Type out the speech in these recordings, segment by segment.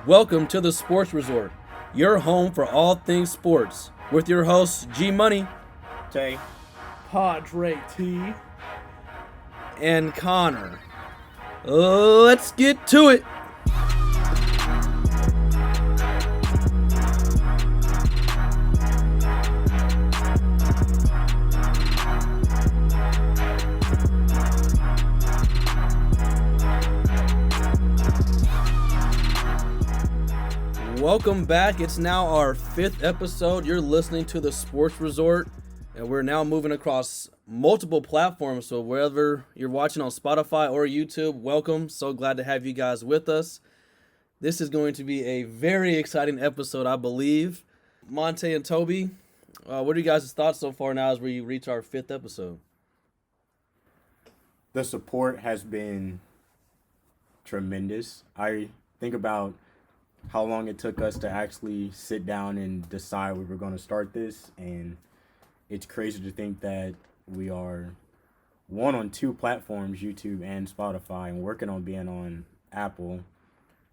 Welcome to the Sports Resort, your home for all things sports, with your hosts G Money Tay. Padre T. and Connor. Let's get to it. Welcome back. It's now our 5th episode. You're listening to the Sports Resort, and we're now moving across multiple platforms. So wherever you're watching on Spotify or YouTube, welcome. So glad to have you guys with us. This is going to be a very exciting episode, I believe. Monte and Toby, what are you guys' thoughts so far now as we reach our 5th episode? The support has been tremendous. I think about how long it took us to actually sit down and decide we were going to start this, and it's crazy to think that we are on 2 platforms, YouTube and Spotify, and working on being on Apple,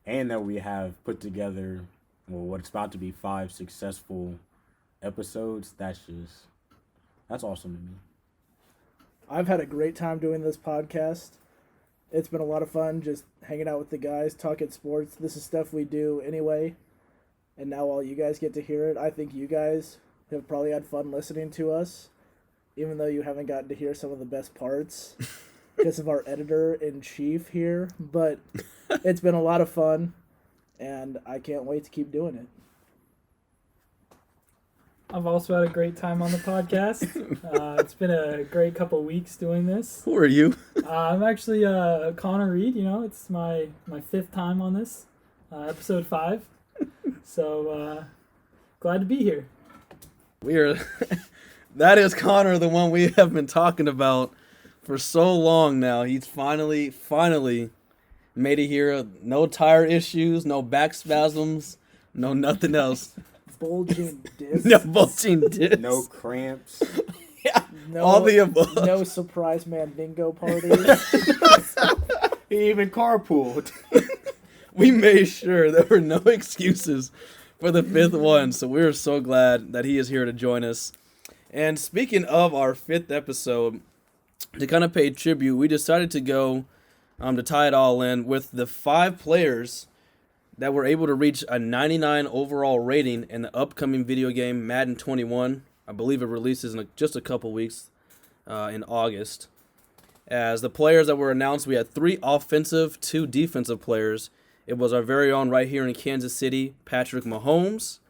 and that we have put together what's about to be 5 successful episodes. That's awesome to me. I've had a great time doing this podcast. It's been a lot of fun just hanging out with the guys, talking sports. This is stuff we do anyway, and now all you guys get to hear it. I think you guys have probably had fun listening to us, even though you haven't gotten to hear some of the best parts because of our editor-in-chief here. But it's been a lot of fun, and I can't wait to keep doing it. I've also had a great time on the podcast. It's been a great couple weeks doing this. Who are you? I'm actually Connor Reed. It's my 5th time on this, episode 5. So glad to be here. That is Connor, the one we have been talking about for so long now. He's finally made it here. No tire issues, no back spasms, no nothing else. Bulging discs. No bulging discs. No cramps. Yeah, No, all the above. No surprise man bingo party. He even carpooled. We made sure there were no excuses for the 5th one, so we're so glad that he is here to join us. And speaking of our 5th episode, to kind of pay tribute, we decided to go to tie it all in with the 5 players that were able to reach a 99 overall rating in the upcoming video game Madden 21. I believe it releases in just a couple weeks in August. As the players that were announced, we had 3 offensive, 2 defensive players. It was our very own right here in Kansas City, Patrick Mahomes.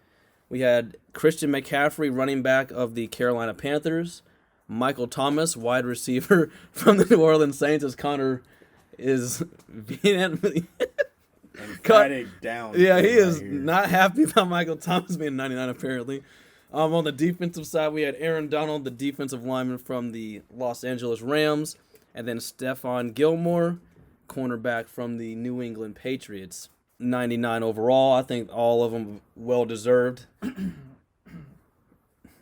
We had Christian McCaffrey, running back of the Carolina Panthers. Michael Thomas, wide receiver from the New Orleans Saints, as Connor is vehemently... Emphatic down. Yeah, he is here. not happy about Michael Thomas being 99 apparently. On the defensive side, we had Aaron Donald, the defensive lineman from the Los Angeles Rams, and then Stephon Gilmore, cornerback from the New England Patriots. 99 overall. I think all of them well-deserved.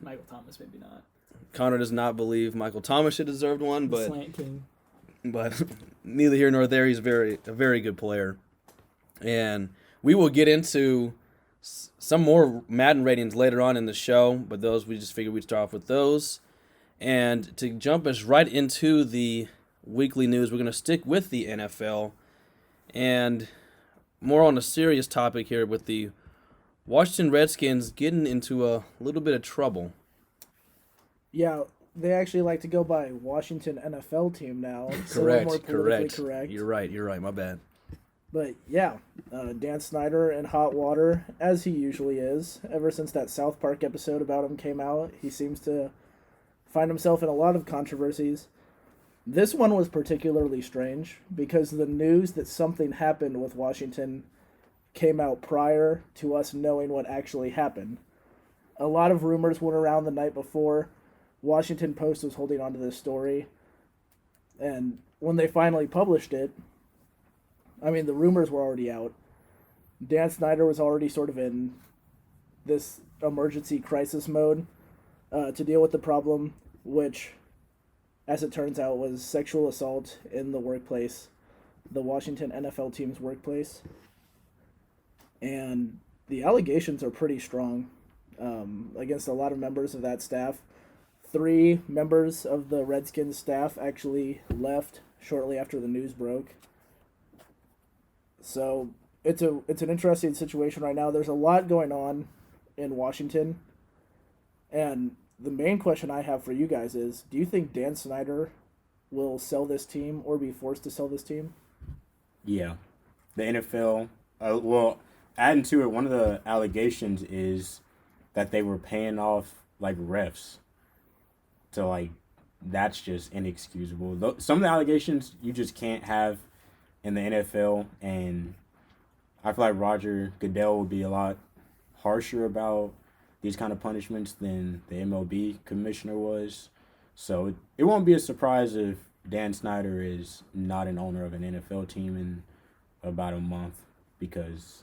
Michael Thomas, maybe not. Connor does not believe Michael Thomas should deserve one, but Slant King. Neither here nor there. He's a very good player. And we will get into some more Madden ratings later on in the show, but those we just figured we'd start off with those. And to jump us right into the weekly news, we're going to stick with the NFL and more on a serious topic here with the Washington Redskins getting into a little bit of trouble. Yeah, they actually like to go by Washington NFL team now. So we're more politically correct. You're right. My bad. But yeah, Dan Snyder in hot water, as he usually is. Ever since that South Park episode about him came out, he seems to find himself in a lot of controversies. This one was particularly strange because the news that something happened with Washington came out prior to us knowing what actually happened. A lot of rumors went around the night before. Washington Post was holding on to this story. And when they finally published it, the rumors were already out. Dan Snyder was already sort of in this emergency crisis mode to deal with the problem, which, as it turns out, was sexual assault in the workplace, the Washington NFL team's workplace. and the allegations are pretty strong against a lot of members of that staff. 3 members of the Redskins staff actually left shortly after the news broke. So it's an interesting situation right now. There's a lot going on in Washington, and the main question I have for you guys is: do you think Dan Snyder will sell this team or be forced to sell this team? Yeah, the NFL. Well, adding to it, one of the allegations is that they were paying off like refs. So like, that's just inexcusable. Some of the allegations you just can't have in the NFL, and I feel like Roger Goodell would be a lot harsher about these kind of punishments than the MLB commissioner was. So it won't be a surprise if Dan Snyder is not an owner of an NFL team in about a month, because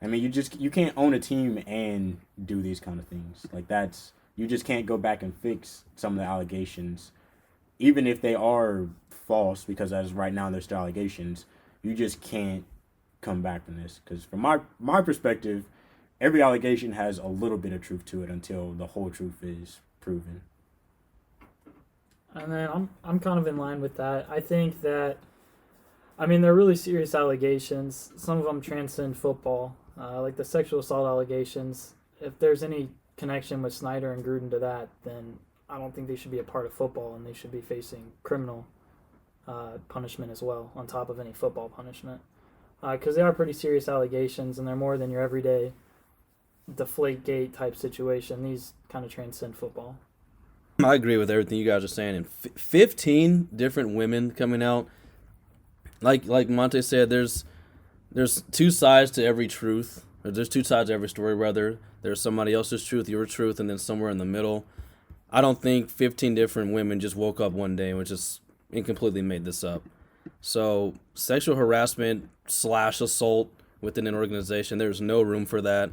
I mean you can't own a team and do these kind of things. Like you just can't go back and fix some of the allegations, even if they are false, because as right now they're still allegations. You just can't come back from this, because from my perspective, every allegation has a little bit of truth to it until the whole truth is proven. And then I'm kind of in line with that. I think that, I mean, they're really serious allegations. Some of them transcend football, like the sexual assault allegations. If there's any connection with Snyder and Gruden to that, then I don't think they should be a part of football, and they should be facing criminal punishment as well, on top of any football punishment. Because they are pretty serious allegations, and they're more than your everyday Deflategate type situation. These kind of transcend football. I agree with everything you guys are saying. And 15 different women coming out. Like Monte said, there's 2 sides to every truth. Or there's 2 sides to every story, rather. There's somebody else's truth, your truth, and then somewhere in the middle. I don't think 15 different women just woke up one day and just incompletely made this up. So sexual harassment / assault within an organization, there's no room for that.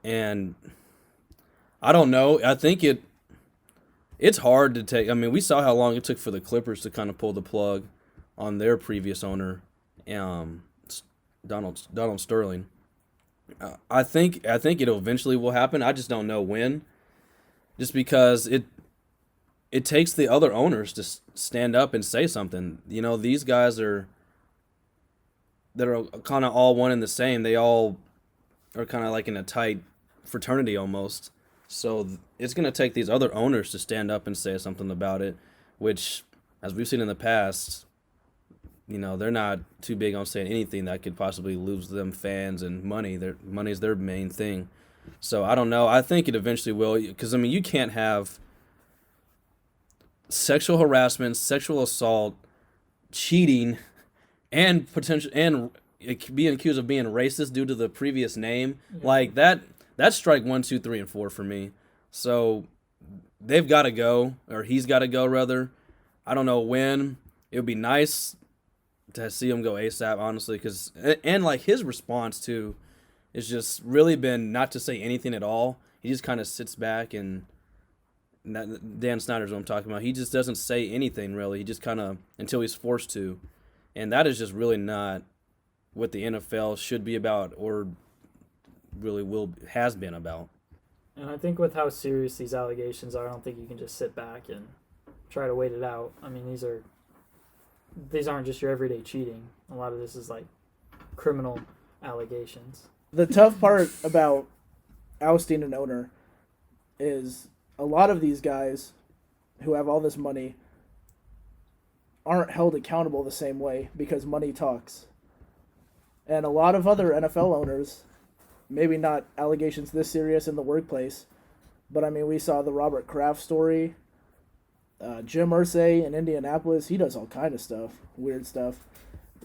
And I don't know. I think it's hard to take. I mean, we saw how long it took for the Clippers to kind of pull the plug on their previous owner, Donald Sterling. I think it eventually will happen. I just don't know when. Just because it takes the other owners to stand up and say something. You know, these guys that are kind of all one and the same. They all are kind of like in a tight fraternity almost. So it's going to take these other owners to stand up and say something about it, which, as we've seen in the past, you know, they're not too big on saying anything that could possibly lose them fans and money. Money's their main thing. So I don't know. I think it eventually will, because, I mean, you can't have sexual harassment, sexual assault, cheating, and being accused of being racist due to the previous name. Yeah. Like that's strike 1, 2, 3, and 4 for me. So they've got to go, or he's got to go rather. I don't know when. It would be nice to see him go ASAP, honestly, and like his response too is just really been not to say anything at all. He just kind of sits back, and Dan Snyder's what I'm talking about. He just doesn't say anything really. He just kind of, until he's forced to, and that is just really not what the NFL should be about, or really has been about. And I think with how serious these allegations are, I don't think you can just sit back and try to wait it out. I mean, these aren't just your everyday cheating. A lot of this is like criminal allegations. The tough part about ousting an owner is a lot of these guys who have all this money aren't held accountable the same way, because money talks. And a lot of other NFL owners, maybe not allegations this serious in the workplace, but I mean, we saw the Robert Kraft story. Jim Irsay in Indianapolis, he does all kind of stuff, weird stuff.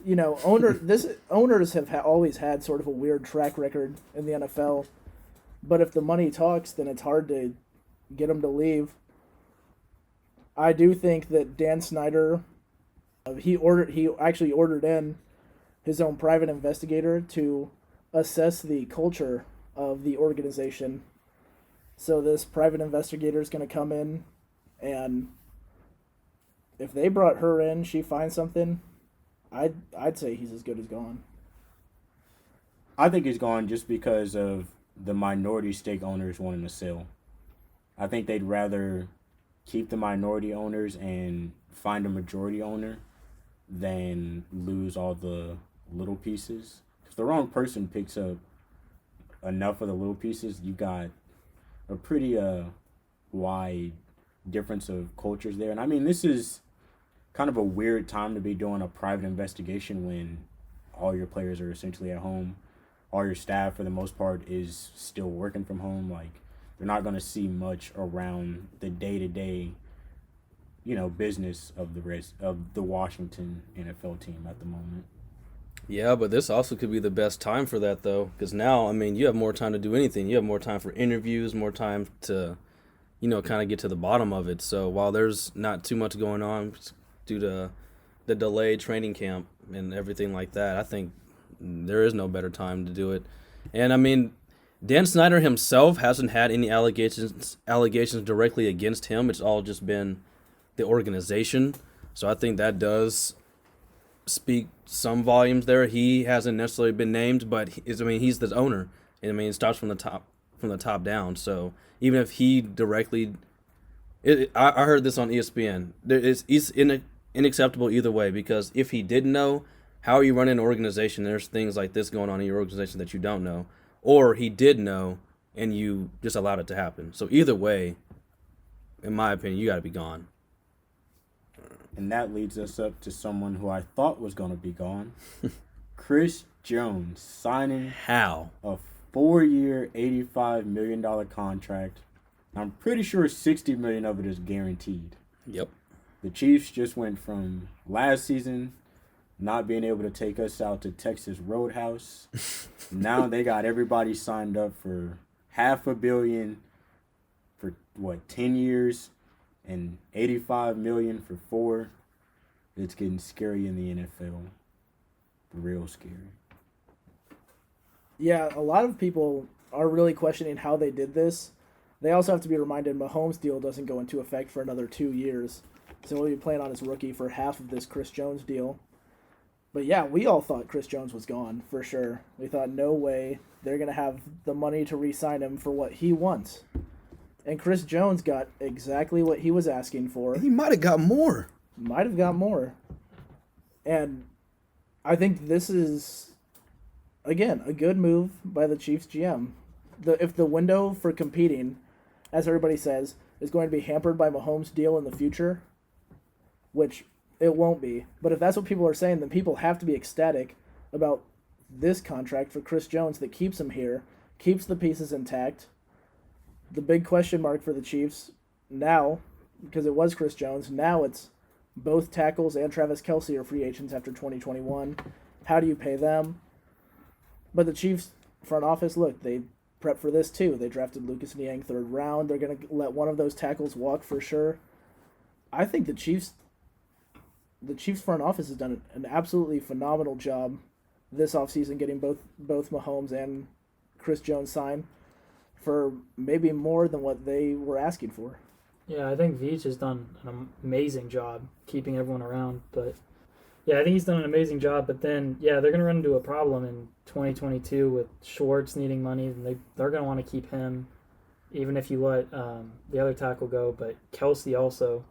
You know, owners have always had sort of a weird track record in the NFL, but if the money talks, then it's hard to get them to leave. I do think that Dan Snyder, he actually ordered in his own private investigator to assess the culture of the organization. So this private investigator is going to come in, and if they brought her in, she finds something, I'd say he's as good as gone. I think he's gone just because of the minority stake owners wanting to sell. I think they'd rather keep the minority owners and find a majority owner than lose all the little pieces. If the wrong person picks up enough of the little pieces, you got a pretty wide difference of cultures there. And I mean, this is kind of a weird time to be doing a private investigation when all your players are essentially at home. All your staff, for the most part, is still working from home. Like, they're not going to see much around the day-to-day, business of the Washington NFL team at the moment. Yeah, but this also could be the best time for that, though, because now, I mean, you have more time to do anything. You have more time for interviews, more time to, kind of get to the bottom of it. So while there's not too much going on due to the delayed training camp and everything like that, I think there is no better time to do it. And, I mean, Dan Snyder himself hasn't had any allegations directly against him. It's all just been the organization. So I think that does speak some volumes there. He hasn't necessarily been named, but he's the owner. And, it starts from the top down. So even if he directly, I heard this on ESPN. It's unacceptable either way, because if he didn't know, how are you running an organization? There's things like this going on in your organization that you don't know, or he did know and you just allowed it to happen. So either way, in my opinion, you got to be gone. And that leads us up to someone who I thought was going to be gone. Chris Jones signing How? a 4-year, $85 million contract. I'm pretty sure $60 million of it is guaranteed. Yep. The Chiefs just went from last season not being able to take us out to Texas Roadhouse. Now they got everybody signed up for $500 million for 10 years and $85 million for 4. It's getting scary in the NFL. Real scary. Yeah, a lot of people are really questioning how they did this. They also have to be reminded Mahomes' deal doesn't go into effect for another 2 years. So he'll be playing on his rookie for half of this Chris Jones deal. But yeah, we all thought Chris Jones was gone, for sure. We thought, no way, they're going to have the money to re-sign him for what he wants. And Chris Jones got exactly what he was asking for. He might have got more. Might have got more. And I think this is, again, a good move by the Chiefs GM. If the window for competing, as everybody says, is going to be hampered by Mahomes' deal in the future, which it won't be. But if that's what people are saying, then people have to be ecstatic about this contract for Chris Jones that keeps him here, keeps the pieces intact. The big question mark for the Chiefs now, because it was Chris Jones, now it's both tackles and Travis Kelce are free agents after 2021. How do you pay them? But the Chiefs front office, look, they prepped for this too. They drafted Lucas Niang 3rd round. They're going to let one of those tackles walk for sure. I think the Chiefs front office has done an absolutely phenomenal job this offseason getting both Mahomes and Chris Jones signed for maybe more than what they were asking for. Yeah, I think Veach has done an amazing job keeping everyone around. But, yeah, I think he's done an amazing job. But then, yeah, they're going to run into a problem in 2022 with Schwartz needing money. And they're going to want to keep him, even if you let the other tackle go. But Kelce also,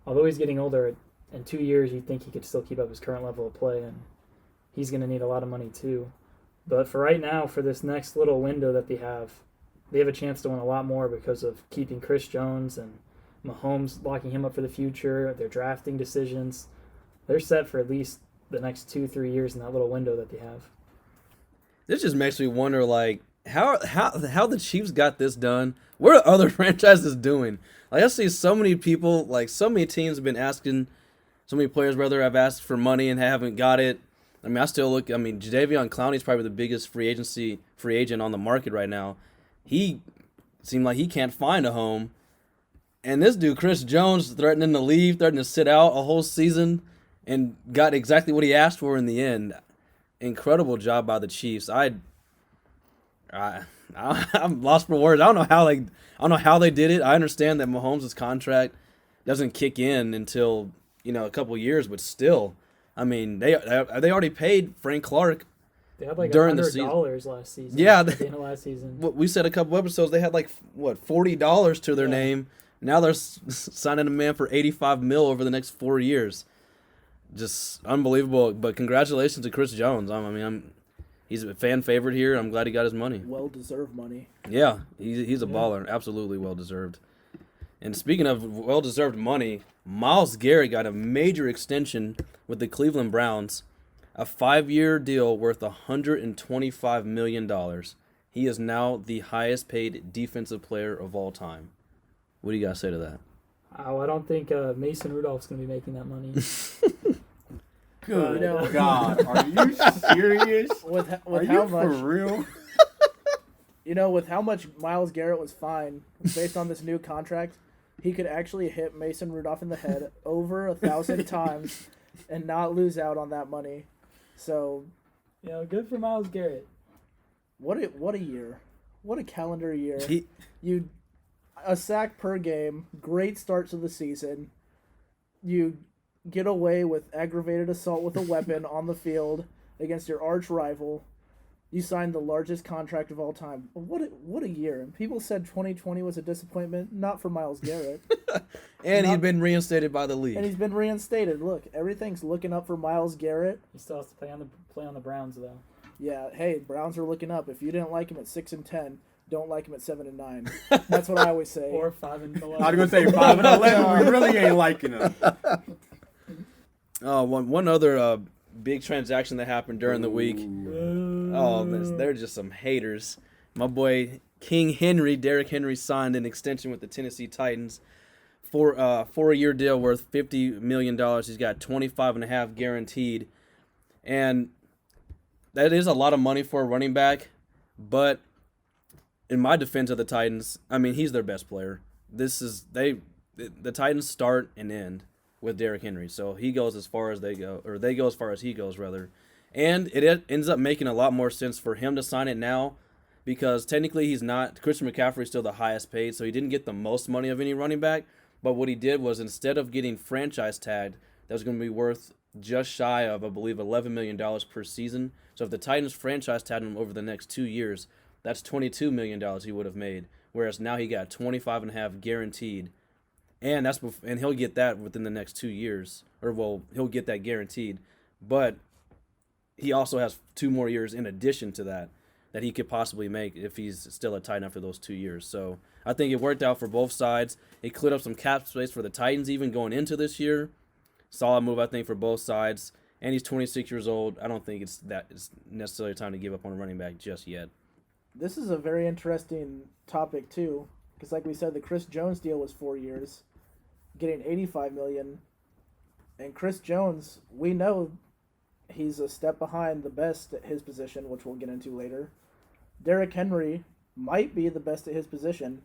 although he's getting older, in 2 years you'd think he could still keep up his current level of play. And he's going to need a lot of money too. But for right now, for this next little window that they have a chance to win a lot more because of keeping Chris Jones and Mahomes, locking him up for the future, their drafting decisions. They're set for at least the next 2-3 years in that little window that they have. This just makes me wonder, like, how the Chiefs got this done. What are other franchises doing? Like, I see so many people, like, so many teams have been asking, so many players, rather, have asked for money and haven't got it. I mean, Jadeveon Clowney's probably the biggest free agent on the market right now. He seemed like he can't find a home. And this dude, Chris Jones, threatening to leave, threatening to sit out a whole season, and got exactly what he asked for in the end. Incredible job by the Chiefs. I'm lost for words. I don't know how they did it. I understand that Mahomes' contract doesn't kick in until a couple years, but still, I mean, they already paid Frank Clark They had like during the $100 last season. Yeah, at the end of last season. We said a couple episodes they had like $40 to their name. Now they're signing a man for $85 million over the next 4 years. Just unbelievable. But congratulations to Chris Jones. He's a fan favorite here. I'm glad he got his money. Well-deserved money. Yeah, he's a baller. Absolutely well-deserved. And speaking of well-deserved money, Myles Garrett got a major extension with the Cleveland Browns, a 5-year deal worth $125 million. He is now the highest-paid defensive player of all time. What do you guys say to that? Oh, I don't think Mason Rudolph's going to be making that money. Good God, are you serious? With Are how you much? for real? With how much Myles Garrett was fined based on this new contract, he could actually hit Mason Rudolph in the head over 1,000 times and not lose out on that money. So, Good for Myles Garrett. what a year. What a calendar year. A sack per game, great start to the season. You get away with aggravated assault with a weapon on the field against your arch rival. You signed the largest contract of all time. What a year. And people said 2020 was a disappointment. Not for Myles Garrett. And he'd been reinstated by the league. And he's been reinstated. Look, everything's looking up for Myles Garrett. He still has to play on the Browns, though. Yeah, hey, Browns are looking up. If you didn't like him at 6-10, don't like him at 7-9. That's what I always say. Or 5-11. I was gonna say 5-11. We really ain't liking him. One other big transaction that happened during the week. They're just some haters. My boy King Henry, Derrick Henry, signed an extension with the Tennessee Titans for a 4-year deal worth $50 million. He's got $25.5 guaranteed, and that is a lot of money for a running back. But in my defense of the Titans, he's their best player. The Titans start and end with Derrick Henry, so he goes as far as they go, or they go as far as he goes, rather. And it ends up making a lot more sense for him to sign it now, because technically he's not. Christian McCaffrey is still the highest paid, so he didn't get the most money of any running back. But what he did was, instead of getting franchise tagged, that was going to be worth just shy of, I believe, $11 million per season. So if the Titans franchise tagged him over the next 2 years, that's $22 million he would have made. Whereas now he got $25.5 guaranteed. And and he'll get that within the next 2 years. He'll get that guaranteed. But he also has 2 more years in addition to that he could possibly make if he's still a Titan after those 2 years. So I think it worked out for both sides. It cleared up some cap space for the Titans even going into this year. Solid move, I think, for both sides. And he's 26 years old. I don't think it's necessarily time to give up on a running back just yet. This is a very interesting topic, too, because like we said, the Chris Jones deal was 4 years, getting $85 million. And Chris Jones, we know he's a step behind the best at his position, which we'll get into later. Derrick Henry might be the best at his position,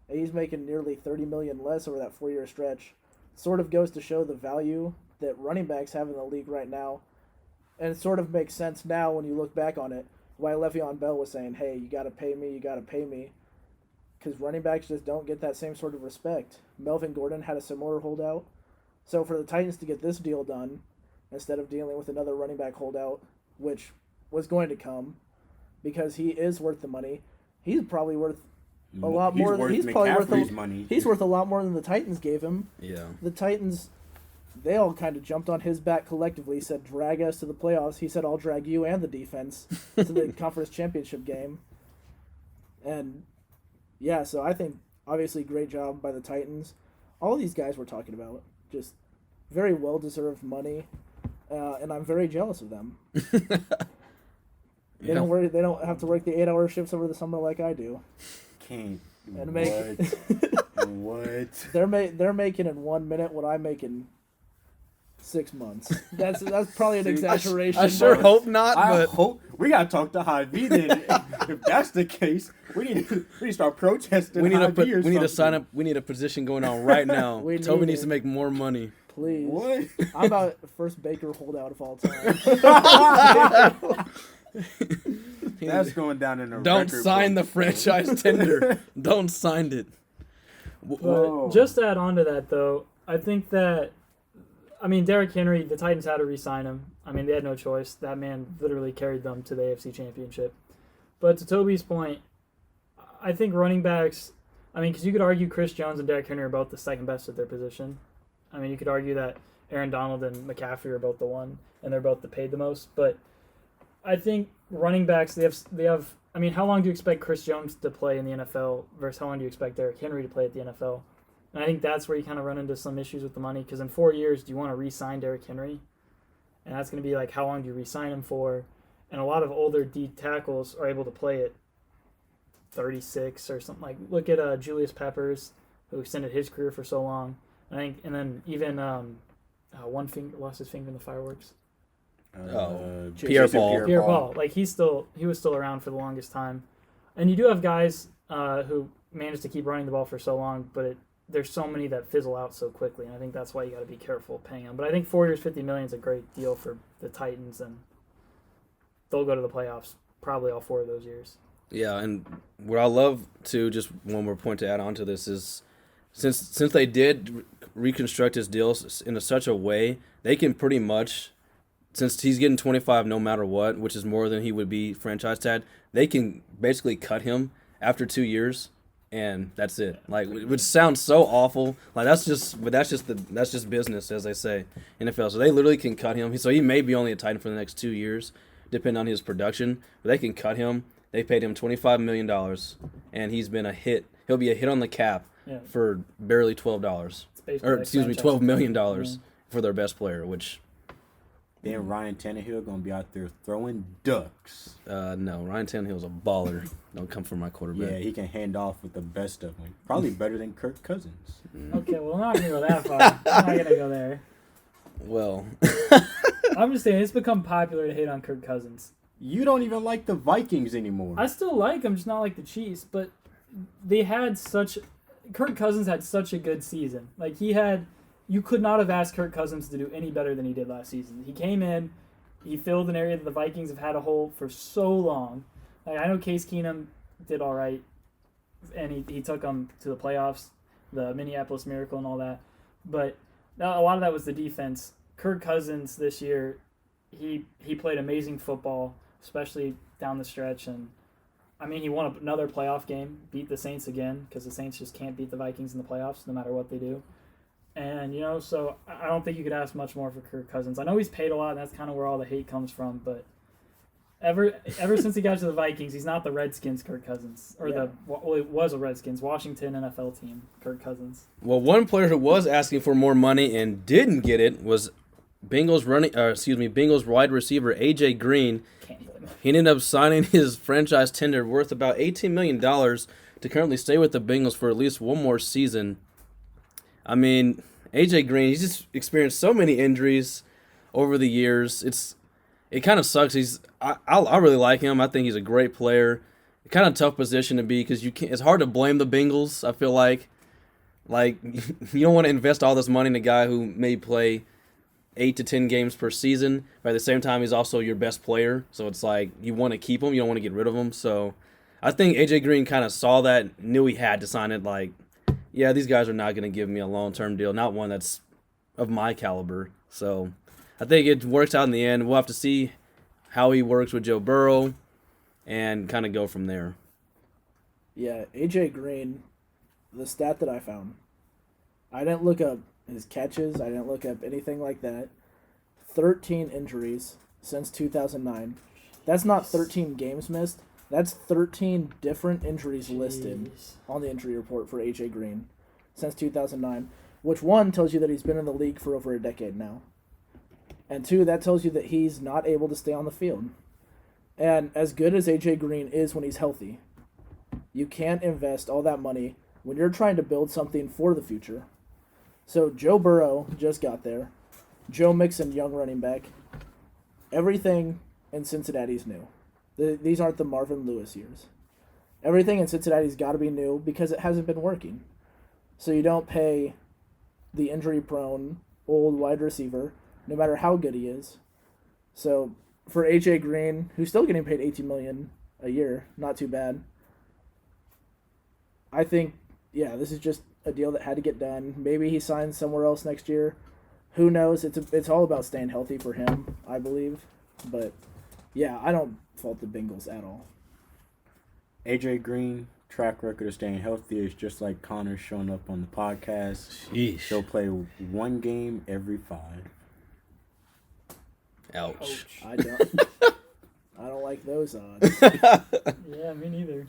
and he's making nearly $30 million less over that 4-year stretch. Sort of goes to show the value that running backs have in the league right now. And it sort of makes sense now when you look back on it, why Le'Veon Bell was saying, hey, you got to pay me. Because running backs just don't get that same sort of respect. Melvin Gordon had a similar holdout. So for the Titans to get this deal done, instead of dealing with another running back holdout, which was going to come, because he is worth the money, he's probably worth a lot more. He's probably worth money. He's worth a lot more than the Titans gave him. Yeah. The Titans, they all kind of jumped on his back collectively, said, drag us to the playoffs. He said, I'll drag you and the defense to the conference championship game. And, yeah, so I think, obviously, great job by the Titans. All these guys we're talking about, just very well-deserved money, and I'm very jealous of them. They don't have to work the 8-hour shifts over the summer like I do. Can't. And make What? They're making in 1 minute what I make in 6 months. That's probably an exaggeration. I sure hope not. I But hope we gotta talk to Hy-Vee then. If that's the case, we need to start protesting. we need Hy-Vee to sign up. We need a position going on right now. Toby needs to make more money. Please. What? I'm about first Baker holdout of all time. That's going down in a Don't record sign book. the franchise tender. Don't sign it. Whoa. But just to add on to that, though, I think that, Derrick Henry, the Titans had to re-sign him. I mean, they had no choice. That man literally carried them to the AFC Championship. But to Toby's point, I think running backs, I mean, because you could argue Chris Jones and Derrick Henry are both the second best at their position. I mean, you could argue that Aaron Donald and McCaffrey are both the one, and they're both the paid the most. But I think running backs, they have. I mean, how long do you expect Chris Jones to play in the NFL versus how long do you expect Derrick Henry to play at the NFL? And I think that's where you kind of run into some issues with the money, because in 4 years, do you want to re-sign Derrick Henry? And that's going to be like, how long do you re-sign him for? And a lot of older D tackles are able to play at 36 or something. Like, look at Julius Peppers, who extended his career for so long. And then even one finger lost his finger in the fireworks. Pierre Paul. Pierre Paul. Like, he was still around for the longest time. And you do have guys who managed to keep running the ball for so long, but there's so many that fizzle out so quickly, and I think that's why you got to be careful paying them. But I think 4 years, $50 million is a great deal for the Titans, and they'll go to the playoffs probably all 4 of those years. Yeah, and what I love to, just one more point to add on to this, is since they did reconstruct his deals in such a way, they can pretty much, since he's getting 25 no matter what, which is more than he would be franchise tag, they can basically cut him after 2 years. And that's it. Like, which sounds so awful. Like, that's just business, as they say, NFL. So they literally can cut him. So he may be only a Titan for the next 2 years, depending on his production. But they can cut him. They paid him $25 million, and he's been a hit. He'll be a hit on the cap for barely $12. $12 million for their best player, which. Then Ryan Tannehill gonna be out there throwing ducks. No, Ryan Tannehill's a baller. Don't come for my quarterback. Yeah, he can hand off with the best of them. Probably better than Kirk Cousins. Okay, well, I'm not gonna go that far. I'm not gonna go there. Well, I'm just saying it's become popular to hate on Kirk Cousins. You don't even like the Vikings anymore. I still like him, just not like the Chiefs. But Kirk Cousins had such a good season. Like, you could not have asked Kirk Cousins to do any better than he did last season. He came in, he filled an area that the Vikings have had a hole for so long. Like, I know Case Keenum did all right, and he took them to the playoffs, the Minneapolis Miracle and all that. But a lot of that was the defense. Kirk Cousins this year, he played amazing football, especially down the stretch. And, I mean, he won another playoff game, beat the Saints again, because the Saints just can't beat the Vikings in the playoffs no matter what they do. And, so I don't think you could ask much more for Kirk Cousins. I know he's paid a lot, and that's kind of where all the hate comes from, but ever since he got to the Vikings, he's not the Redskins Kirk Cousins. Well, it was a Redskins, Washington NFL team, Kirk Cousins. Well, one player who was asking for more money and didn't get it was Bengals wide receiver AJ Green. Can't blame him. He ended up signing his franchise tender worth about $18 million to currently stay with the Bengals for at least one more season. I mean, AJ Green, he's just experienced so many injuries over the years. It kind of sucks. I really like him. I think he's a great player. Kind of tough position to be because it's hard to blame the Bengals. I feel like you don't want to invest all this money in a guy who may play 8 to 10 games per season, but at the same time he's also your best player. So it's like you want to keep him, you don't want to get rid of him. So I think AJ Green kind of saw that, knew he had to sign it. Like, yeah, these guys are not going to give me a long-term deal, not one that's of my caliber. So I think it works out in the end. We'll have to see how he works with Joe Burrow and kind of go from there. Yeah, AJ Green, the stat that I found, I didn't look up his catches, I didn't look up anything like that. 13 injuries since 2009. That's not 13 games missed. That's 13 different injuries listed on the injury report for AJ Green since 2009, which, one, tells you that he's been in the league for over a decade now. And two, that tells you that he's not able to stay on the field. And as good as AJ Green is when he's healthy, you can't invest all that money when you're trying to build something for the future. So Joe Burrow just got there. Joe Mixon, young running back. Everything in Cincinnati's new. These aren't the Marvin Lewis years. Everything in Cincinnati's got to be new because it hasn't been working. So you don't pay the injury-prone old wide receiver, no matter how good he is. So for AJ Green, who's still getting paid $18 million a year, not too bad. I think, yeah, this is just a deal that had to get done. Maybe he signs somewhere else next year. who knows? It's all about staying healthy for him, I believe. But yeah, I don't fault the Bengals at all. AJ Green track record of staying healthy is just like Connor showing up on the podcast. Sheesh. He'll play one game every 5. Ouch. I don't like those odds. Yeah, me neither.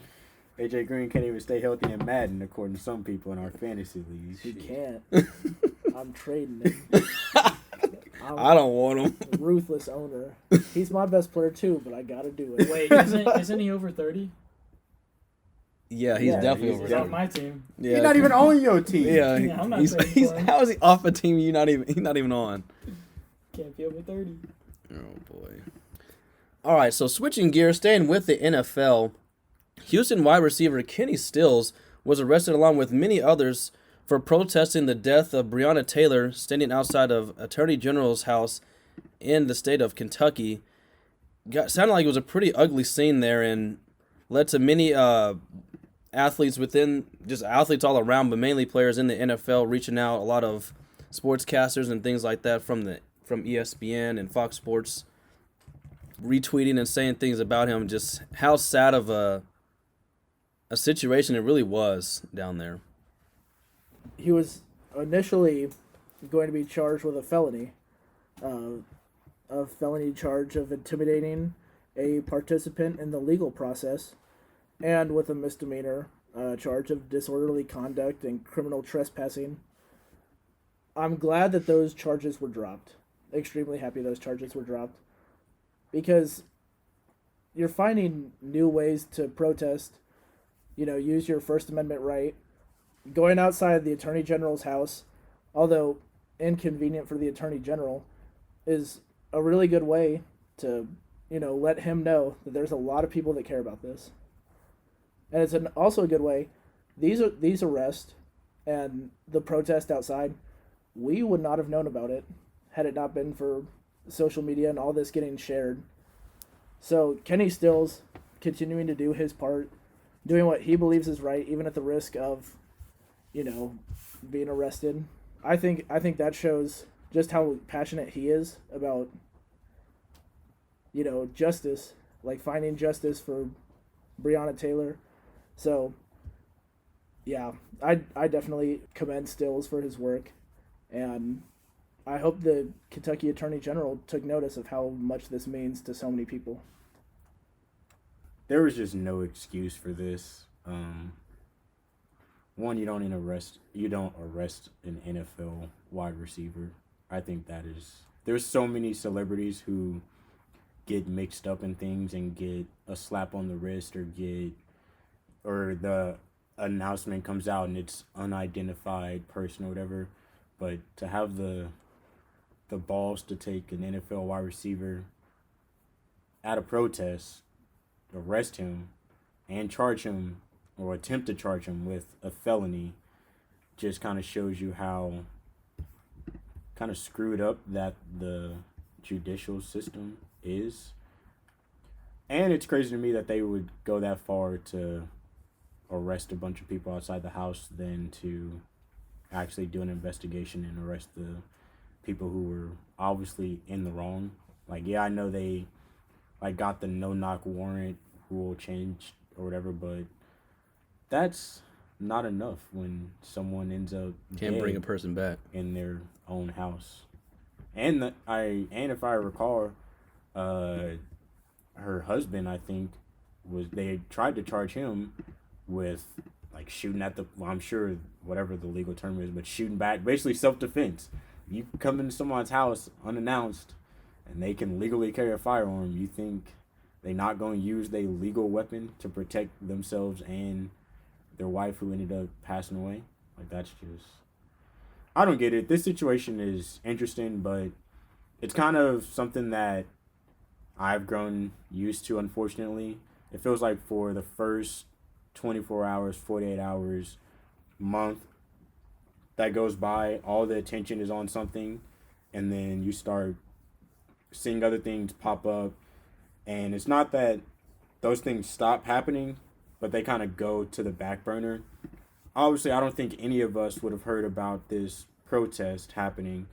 AJ Green can't even stay healthy in Madden, according to some people in our fantasy leagues. He can't. I'm trading him. I don't want him. Ruthless owner. He's my best player too, but I gotta do it. Wait, isn't he over 30? Yeah, he's Yeah, definitely he's over He's there. off my team. Yeah, He's not even on your team. Yeah, Yeah, I'm not he's trading for him. how is he off a team he's not even on? Can't be over 30. Oh boy. All right, so switching gears, staying with the NFL, Houston wide receiver Kenny Stills was arrested along with many others for protesting the death of Breonna Taylor standing outside of Attorney General's house in the state of Kentucky. Sounded like it was a pretty ugly scene there and led to many athletes all around, but mainly players in the NFL reaching out, a lot of sportscasters and things like that from ESPN and Fox Sports retweeting and saying things about him, just how sad of a situation it really was down there. He was initially going to be charged with a felony charge of intimidating a participant in the legal process, and with a misdemeanor charge of disorderly conduct and criminal trespassing. I'm glad that those charges were dropped. Extremely happy those charges were dropped. Because you're finding new ways to protest, use your First Amendment right. Going outside the Attorney General's house, although inconvenient for the Attorney General, is a really good way to, let him know that there's a lot of people that care about this. And it's also a good way, these arrests and the protest outside, we would not have known about it had it not been for social media and all this getting shared. So Kenny Stills continuing to do his part, doing what he believes is right, even at the risk of, being arrested. I think that shows just how passionate he is about, justice, like finding justice for Breonna Taylor. So, yeah, I definitely commend Stills for his work, and I hope the Kentucky Attorney General took notice of how much this means to so many people. There was just no excuse for this. One, you don't arrest an NFL wide receiver. I think there's so many celebrities who get mixed up in things and get a slap on the wrist or the announcement comes out and it's unidentified person or whatever. But to have the balls to take an NFL wide receiver at a protest, arrest him, and charge him or attempt to charge him with a felony just kind of shows you how kind of screwed up that the judicial system is. And it's crazy to me that they would go that far to arrest a bunch of people outside the house than to actually do an investigation and arrest the people who were obviously in the wrong. Like, yeah, I know they got the no-knock warrant rule changed or whatever, but that's not enough when someone ends up Can't dead bring a person back in their own house. And if I recall, her husband, I think, they tried to charge him with shooting at I'm sure whatever the legal term is, but shooting back, basically self-defense. You come into someone's house unannounced and they can legally carry a firearm. You think they not going to use their legal weapon to protect themselves and their wife who ended up passing away? That's just, I don't get it. This situation is interesting, but it's kind of something that I've grown used to, unfortunately. It feels like for the first 24 hours, 48 hours, month that goes by, all the attention is on something, and then you start seeing other things pop up, and it's not that those things stop happening, but they kind of go to the back burner. Obviously, I don't think any of us would have heard about this protest happening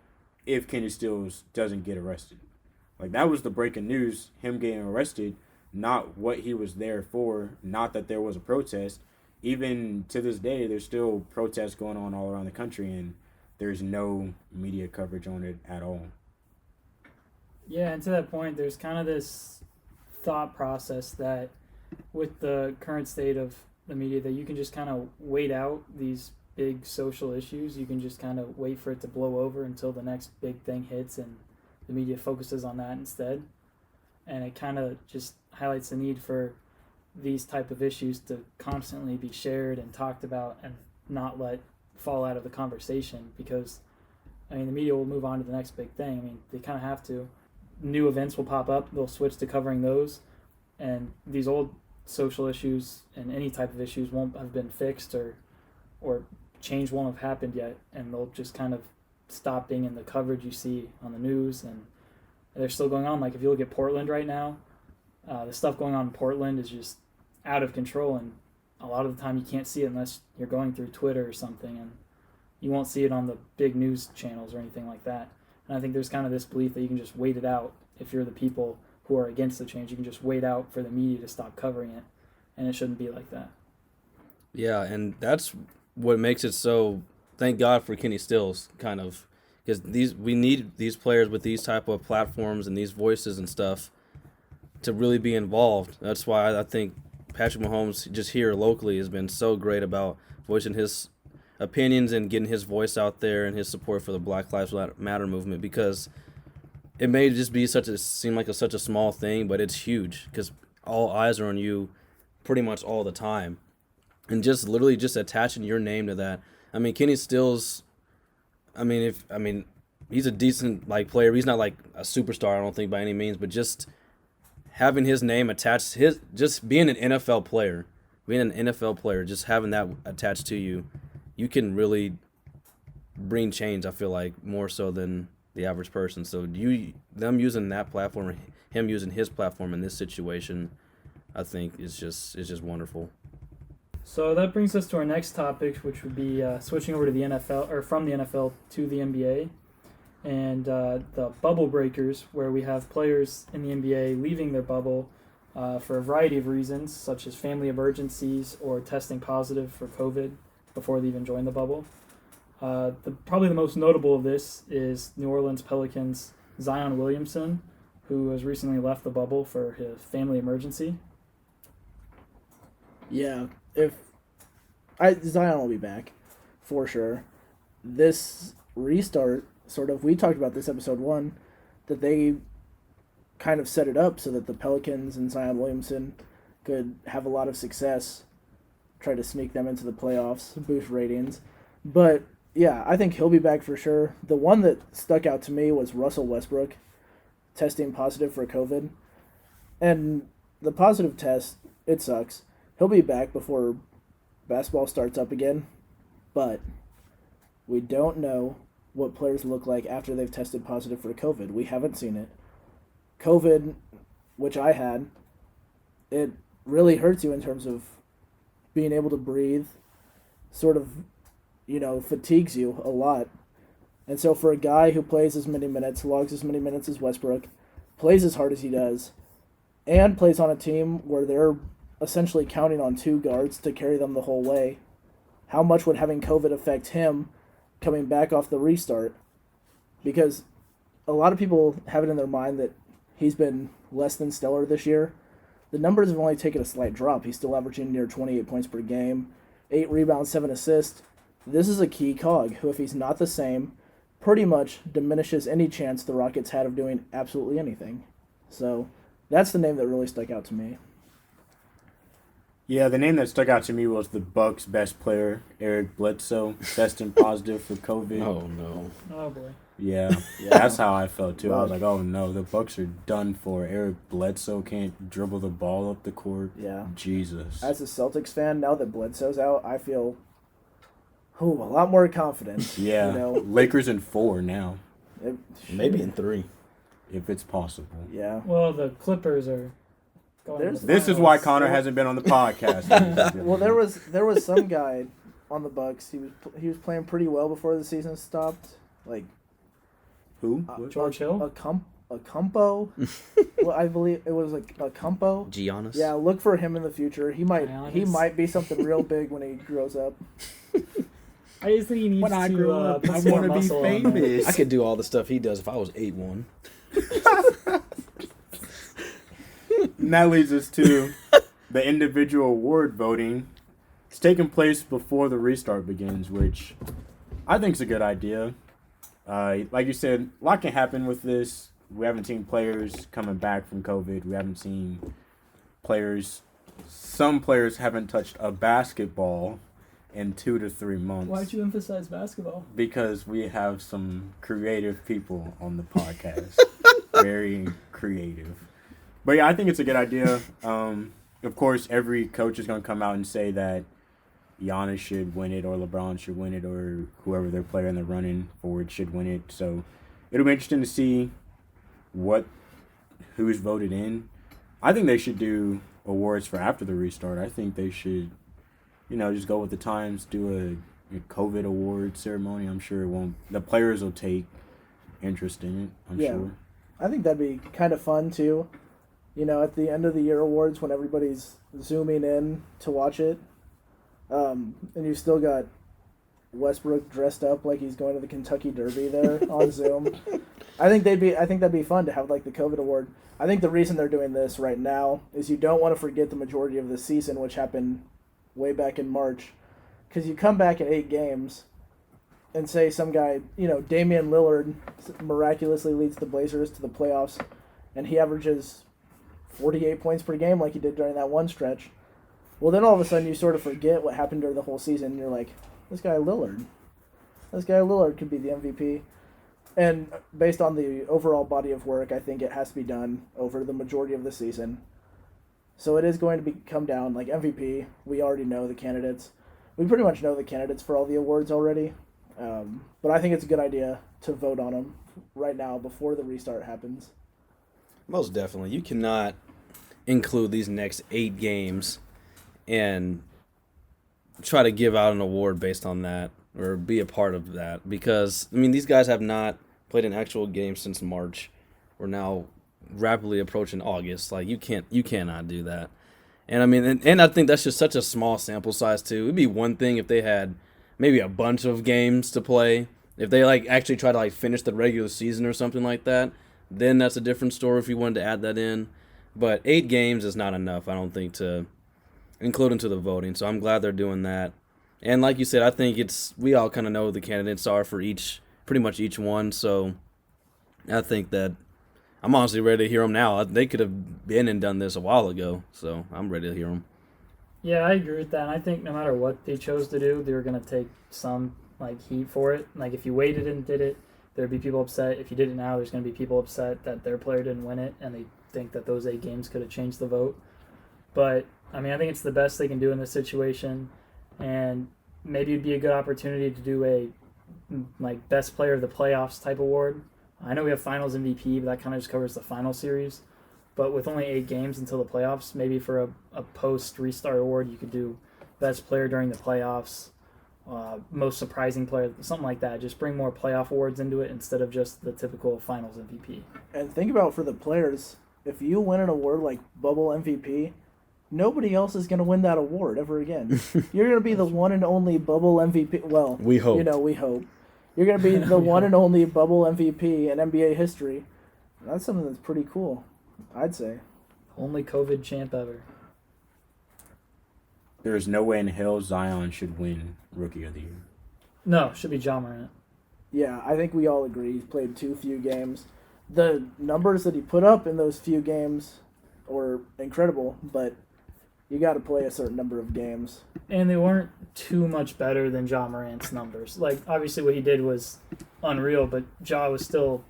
if Kenny Stills doesn't get arrested. Like, that was the breaking news, him getting arrested, not what he was there for, not that there was a protest. Even to this day, there's still protests going on all around the country, and there's no media coverage on it at all. Yeah, and to that point, there's kind of this thought process that with the current state of the media, that you can just kind of wait out these big social issues. You can just kind of wait for it to blow over until the next big thing hits and the media focuses on that instead. And it kind of just highlights the need for these type of issues to constantly be shared and talked about and not let fall out of the conversation, because I mean the media will move on to the next big thing. I mean, they kind of have to. New events will pop up, they'll switch to covering those, and these old social issues and any type of issues won't have been fixed or change won't have happened yet, and they'll just kind of stop being in the coverage you see on the news, and they're still going on. Like if you look at Portland right now, the stuff going on in Portland is just out of control, and a lot of the time you can't see it unless you're going through Twitter or something, and you won't see it on the big news channels or anything like that. And I think there's kind of this belief that you can just wait it out. If you're the people who are against the change, you can just wait out for the media to stop covering it, and it shouldn't be like that. Yeah, and that's what makes it so. Thank God for Kenny Stills, kind of, because we need these players with these type of platforms and these voices and stuff to really be involved. That's why I think Patrick Mahomes just here locally has been so great about voicing his opinions and getting his voice out there and his support for the Black Lives Matter movement, because it may just be seem like such a small thing, but it's huge because all eyes are on you pretty much all the time. And just literally just attaching your name to that. I mean, Kenny Stills, he's a decent player. He's not like a superstar, I don't think, by any means, but just having his name attached, just being an NFL player, just having that attached to you, you can really bring change, I feel like, more so than the average person. So them using that platform, him using his platform in this situation, I think is just wonderful. So that brings us to our next topic, which would be switching over to the NFL, or from the NFL to the NBA, and the bubble breakers, where we have players in the NBA leaving their bubble for a variety of reasons, such as family emergencies or testing positive for COVID before they even join the bubble. Probably the most notable of this is New Orleans Pelicans' Zion Williamson, who has recently left the bubble for his family emergency. Yeah, Zion will be back for sure. This restart, we talked about this episode 1, that they kind of set it up so that the Pelicans and Zion Williamson could have a lot of success, try to sneak them into the playoffs, boost ratings. But yeah, I think he'll be back for sure. The one that stuck out to me was Russell Westbrook testing positive for COVID. And the positive test, it sucks. He'll be back before basketball starts up again, but we don't know what players look like after they've tested positive for COVID. We haven't seen it. COVID, which I had, it really hurts you in terms of being able to breathe, fatigues you a lot. And so for a guy who plays as many minutes, logs as many minutes as Westbrook, plays as hard as he does, and plays on a team where they're essentially counting on 2 guards to carry them the whole way, how much would having COVID affect him coming back off the restart? Because a lot of people have it in their mind that he's been less than stellar this year. The numbers have only taken a slight drop. He's still averaging near 28 points per game, 8 rebounds, 7 assists. This is a key cog who, if he's not the same, pretty much diminishes any chance the Rockets had of doing absolutely anything. So that's the name that really stuck out to me. Yeah, the name that stuck out to me was the Bucks' best player, Eric Bledsoe, testing positive for COVID. Oh, no. Oh, boy. Yeah, that's how I felt, too. I was like, oh, no, the Bucks are done for. Eric Bledsoe can't dribble the ball up the court. Yeah. Jesus. As a Celtics fan, now that Bledsoe's out, I feel a lot more confident. Yeah, Lakers in 4 now. Maybe in 3. If it's possible. Yeah. Well, the Clippers are going. This is why Connor hasn't been on the podcast. Well, there was some guy on the Bucks. He was playing pretty well before the season stopped. Who? What? George Hill? A Campo. Well, I believe it was like a Campo. Giannis. Yeah, look for him in the future. He might be something real big when he grows up. I just think he needs When I to grow up, put I some more want to be muscle on there. famous. I could do all the stuff he does if I was 8'1". And that leads us to the individual award voting. It's taking place before the restart begins, which I think is a good idea. Like you said, a lot can happen with this. We haven't seen players coming back from COVID. We haven't seen players. Some players haven't touched a basketball in 2 to 3 months. Why'd you emphasize basketball? Because we have some creative people on the podcast. Very creative. But yeah, I think it's a good idea. Of course, every coach is going to come out and say that Giannis should win it or LeBron should win it or whoever their player in the running forward should win it. So it'll be interesting to see who's voted in. I think they should do awards for after the restart. I think they should, just go with the times, do a COVID award ceremony. I'm sure the players will take interest in it, I'm sure. I think that'd be kind of fun too. At the end of the year awards when everybody's zooming in to watch it, and you still got Westbrook dressed up like he's going to the Kentucky Derby there on Zoom. I think that'd be fun to have like the COVID award. I think the reason they're doing this right now is you don't want to forget the majority of the season, which happened way back in March, because you come back in 8 games and say some guy, Damian Lillard miraculously leads the Blazers to the playoffs, and he averages 48 points per game like he did during that one stretch. Well, then all of a sudden you sort of forget what happened during the whole season, and you're like, this guy Lillard could be the MVP. And based on the overall body of work, I think it has to be done over the majority of the season. So it is going to come down, like MVP, we already know the candidates. We pretty much know the candidates for all the awards already. But I think it's a good idea to vote on them right now before the restart happens. Most definitely. You cannot include these next 8 games and try to give out an award based on that or be a part of that because, these guys have not played an actual game since March. We're now rapidly approaching August. Like, you cannot do that. And, and I think that's just such a small sample size, too. It'd be one thing if they had maybe a bunch of games to play. If they, actually try to, finish the regular season or something like that, then that's a different story if you wanted to add that in. But 8 games is not enough, I don't think, to include into the voting. So I'm glad they're doing that. And like you said, I think we all kind of know who the candidates are for pretty much each one. So I think that I'm honestly ready to hear them now. They could have been and done this a while ago. So I'm ready to hear them. Yeah, I agree with that. And I think no matter what they chose to do, they were going to take some heat for it. Like if you waited and did it, there'd be people upset. If you did it now, there's going to be people upset that their player didn't win it, and they think that those 8 games could have changed the vote. But I think it's the best they can do in this situation, and maybe it'd be a good opportunity to do a best player of the playoffs type award. I know we have finals MVP, but that kind of just covers the final series. But with only 8 games until the playoffs, maybe for a post-restart award, you could do best player during the playoffs, most surprising player, something like that. Just bring more playoff awards into it instead of just the typical finals MVP. And think about for the players, if you win an award like Bubble MVP, nobody else is going to win that award ever again. You're going to be the one and only Bubble MVP. Well, we hope. We hope. You're going to be the one and only Bubble MVP in NBA history. That's something that's pretty cool, I'd say. Only COVID champ ever. There is no way in hell Zion should win Rookie of the Year. No, it should be Ja Morant. Yeah, I think we all agree he's played too few games. The numbers that he put up in those few games were incredible, but you got to play a certain number of games. And they weren't too much better than Ja Morant's numbers. Obviously what he did was unreal, but Ja was still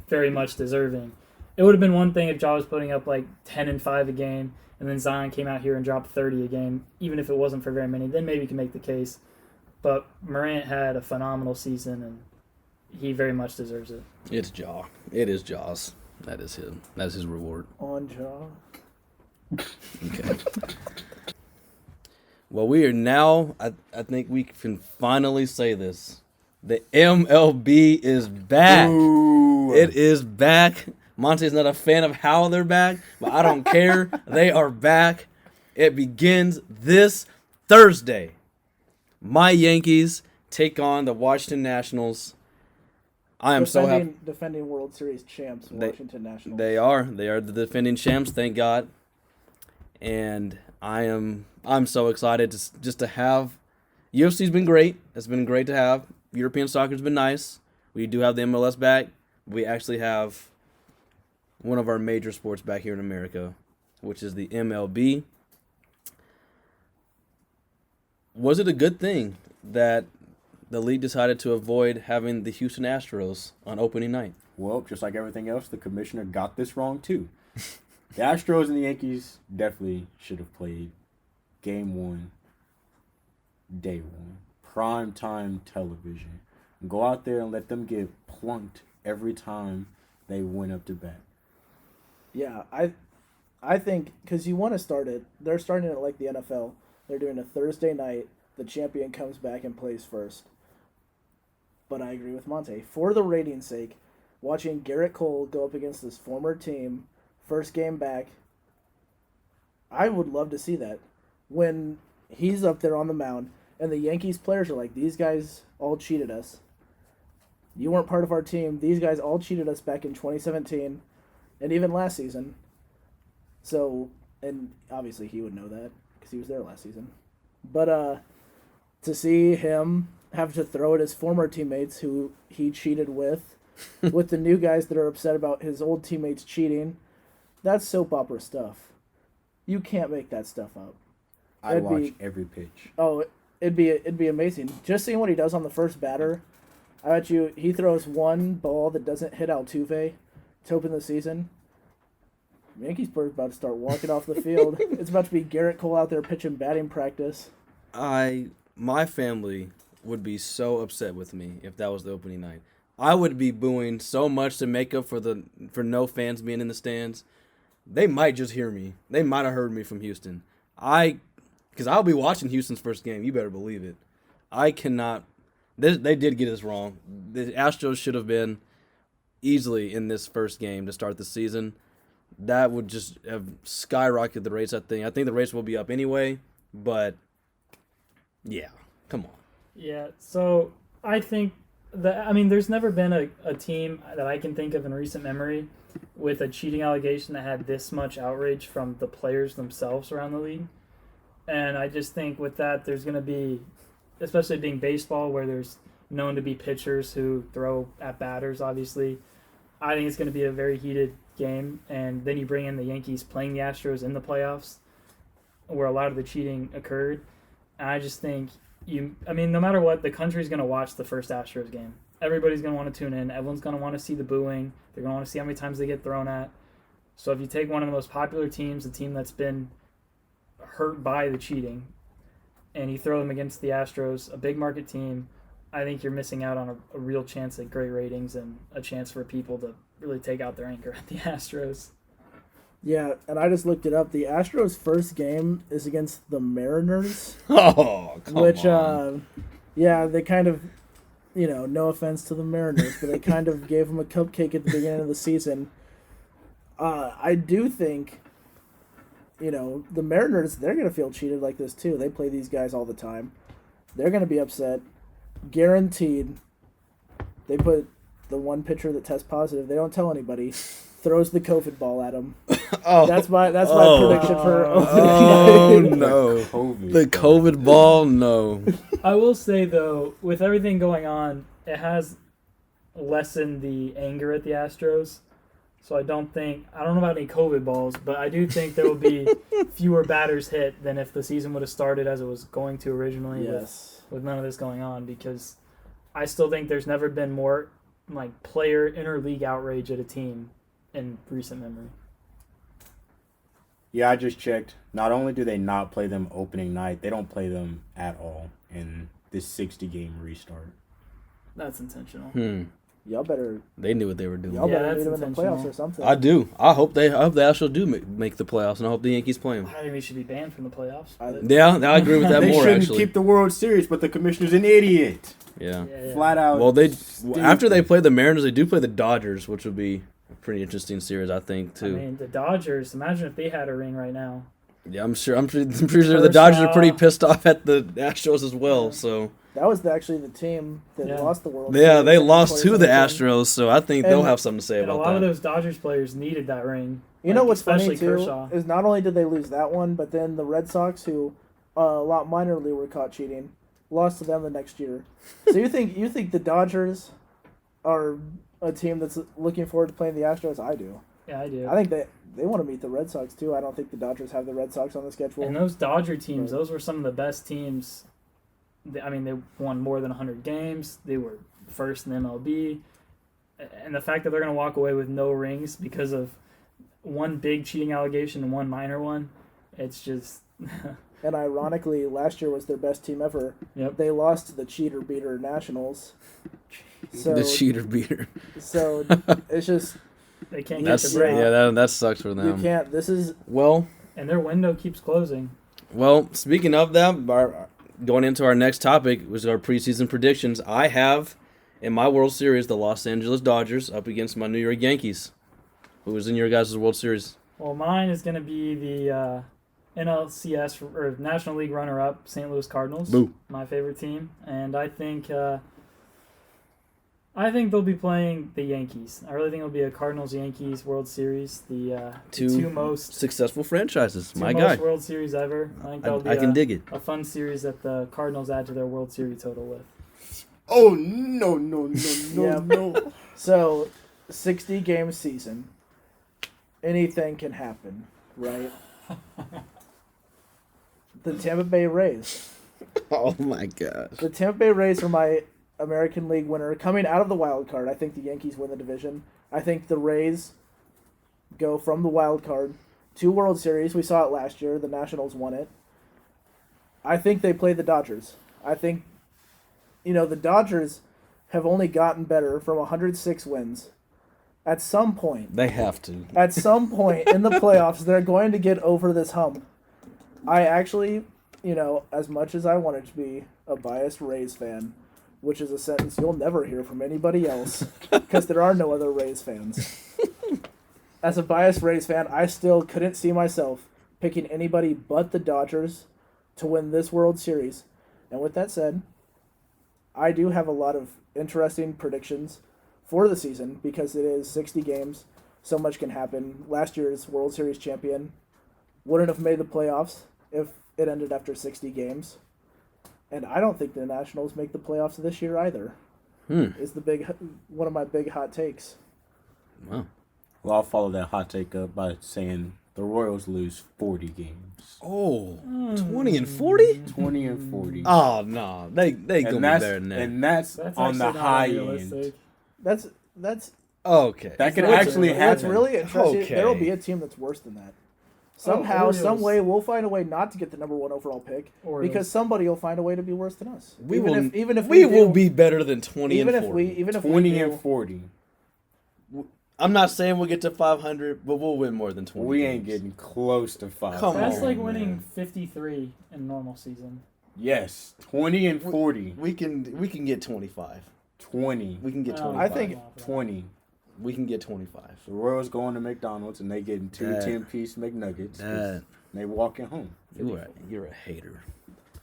very much deserving. It would have been one thing if Ja was putting up 10 and 5 a game, and then Zion came out here and dropped 30 a game, even if it wasn't for very many, then maybe you can make the case. But Morant had a phenomenal season, and he very much deserves it. It's Ja. It is Ja's. That is him. That's his reward. On Ja. Okay. Well, we are now, I think we can finally say this. The MLB is back. Ooh. It is back. Monte's not a fan of how they're back, but I don't care. They are back. It begins this Thursday. My Yankees take on the Washington Nationals. I am so happy. Defending World Series champs, Washington Nationals. They are the defending champs, thank God. And I'm so excited just to have. UFC's been great. It's been great to have. European soccer's been nice. We do have the MLS back. We actually have one of our major sports back here in America, which is the MLB. Was it a good thing that the league decided to avoid having the Houston Astros on opening night? Well, just like everything else, the commissioner got this wrong too. The Astros and the Yankees definitely should have played Game 1, Day 1, prime time television. Go out there and let them get plunked every time they went up to bat. Yeah, I think because you want to start it, they're starting it like the NFL. They're doing a Thursday night. The champion comes back and plays first. But I agree with Monte. For the ratings' sake, watching Garrett Cole go up against this former team, first game back, I would love to see that. When he's up there on the mound, and the Yankees players are like, these guys all cheated us. You weren't part of our team. These guys all cheated us back in 2017, and even last season. So, and obviously he would know that, because he was there last season. But to see him have to throw at his former teammates who he cheated with the new guys that are upset about his old teammates cheating, that's soap opera stuff. You can't make that stuff up. I'd watch every pitch. Oh, it'd be amazing. Just seeing what he does on the first batter. I bet you he throws one ball that doesn't hit Altuve to open the season. Yankees are about to start walking off the field. It's about to be Garrett Cole out there pitching batting practice. My family would be so upset with me if that was the opening night. I would be booing so much to make up for no fans being in the stands. They might just hear me. They might have heard me from Houston. Because I'll be watching Houston's first game. You better believe it. I cannot. They did get us wrong. The Astros should have been easily in this first game to start the season. That would just have skyrocketed the rates, I think. I think the rates will be up anyway, but yeah, come on. Yeah, so I think there's never been a team that I can think of in recent memory with a cheating allegation that had this much outrage from the players themselves around the league. And I just think with that, there's going to be, especially being baseball, where there's known to be pitchers who throw at batters, obviously. I think it's going to be a very heated game. And then you bring in the Yankees playing the Astros in the playoffs, where a lot of the cheating occurred. And I just think no matter what, the country's going to watch the first Astros game. Everybody's going to want to tune in. Everyone's going to want to see the booing. They're going to want to see how many times they get thrown at. So if you take one of the most popular teams, a team that's been hurt by the cheating, and you throw them against the Astros, a big market team, I think you're missing out on a real chance at great ratings and a chance for people to really take out their anger at the Astros. Yeah, and I just looked it up. The Astros' first game is against the Mariners. Oh, come on. They kind of, no offense to the Mariners, but they kind of gave them a cupcake at the beginning of the season. I do think, the Mariners, they're going to feel cheated like this too. They play these guys all the time. They're going to be upset. Guaranteed. They put the one pitcher that tests positive, they don't tell anybody, throws the COVID ball at him. That's my prediction for opening night. No. The COVID ball, no. I will say, though, with everything going on, it has lessened the anger at the Astros. So I don't know about any COVID balls, but I do think there will be fewer batters hit than if the season would have started as it was going to originally with none of this going on, because I still think there's never been more player interleague outrage at a team in recent memory. Yeah, I just checked. Not only do they not play them opening night, they don't play them at all in this 60-game restart. That's intentional. Y'all better They knew what they were doing. y'all Yeah, better that's meet them in the intentional. playoffs or something. I do. I hope the Astros do make the playoffs, and I hope the Yankees play them. I think we should be banned from the playoffs. Yeah, I agree with that They more, shouldn't actually. keep the World Series, but the commissioner's an idiot. Yeah. Flat out. Well, stupid. after they play the Mariners, they do play the Dodgers, which would be a pretty interesting series, I think, too. I mean, the Dodgers. Imagine if they had a ring right now. Yeah, I'm pretty sure the Dodgers are pretty pissed off at the Astros as well. So That was actually the team that lost the World yeah, Series they in lost to the 2017. Astros. So I think they'll have something to say And a about lot of that. those Dodgers players needed that ring. You know what's funny especially too Kershaw. is not only did they lose that one, but then the Red Sox, who a lot minorly were caught cheating, lost to them the next year. So you think the Dodgers are a team that's looking forward to playing the Astros? I do. Yeah, I do. I think they want to meet the Red Sox too. I don't think the Dodgers have the Red Sox on the schedule. And those Dodger teams, Right. those were some of the best teams. I mean, they won more than 100 games. They were first in MLB. And the fact that they're going to walk away with no rings because of one big cheating allegation and one minor one, it's just... And ironically, last year was their best team ever. Yep. They lost to the cheater beater Nationals. So The cheater beater. So it's just They can't That's- get the break. Yeah, that sucks for you them. can't. This is Well, And their window keeps closing. speaking of that, going into our next topic was our preseason predictions. I have in my World Series the Los Angeles Dodgers up against my New York Yankees. Who was in your guys' World Series? Well, mine is going to be the NLCS or National League runner-up, St. Louis Cardinals. Boo. My favorite team, and I think they'll be playing the Yankees. I really think it'll be a Cardinals-Yankees World Series. The two most Successful franchises. two My most guy. World Series ever. I think that'll be I can dig it. a fun series that the Cardinals add to their World Series total with. Oh, no, Yeah. no. so 60-game season. Anything can happen, right? The Tampa Bay Rays. Oh my gosh. The Tampa Bay Rays are my American League winner. Coming out of the wild card, I think the Yankees win the division. I think the Rays go from the wild card to World Series. We saw it last year. The Nationals won it. I think they play the Dodgers. I think, the Dodgers have only gotten better from 106 wins. At some point, They have to. in the playoffs, they're going to get over this hump. I actually, as much as I wanted to be a biased Rays fan, which is a sentence you'll never hear from anybody else, because there are no other Rays fans. As a biased Rays fan, I still couldn't see myself picking anybody but the Dodgers to win this World Series. And with that said, I do have a lot of interesting predictions for the season because it is 60 games. So much can happen. Last year's World Series champion wouldn't have made the playoffs if it ended after 60 games. And I don't think the Nationals make the playoffs this year either. Is one of my big hot takes. Wow. Well, I'll follow that hot take up by saying the Royals lose 40 games. Oh, 20 and 40? 20 and 40. Oh, no. They gonna be better than that. And that's That's on the actually not high unrealistic. end. That's Okay. That could what's- actually What's happen. really interesting, Okay. there will be a team that's worse than that. Somehow, Orioles. some way, we'll find a way not to get the number one overall pick Orioles. because somebody will find a way to be worse than us. we even if we do- will be better than 20 even and if 40. even if 20 we and do, 40. I'm not saying we'll get to 500, but we'll win more than 20. We ain't games. getting close to 5. Come That's on, like man. winning 53 in normal season. Yes, 20 and 40. We can get 25. 20. We can get Oh, 25. I think- 20. we can get 25. The Royals going to McDonald's and they getting two Dad. 10-piece McNuggets. 'cause Dad. They walking home. You're a hater.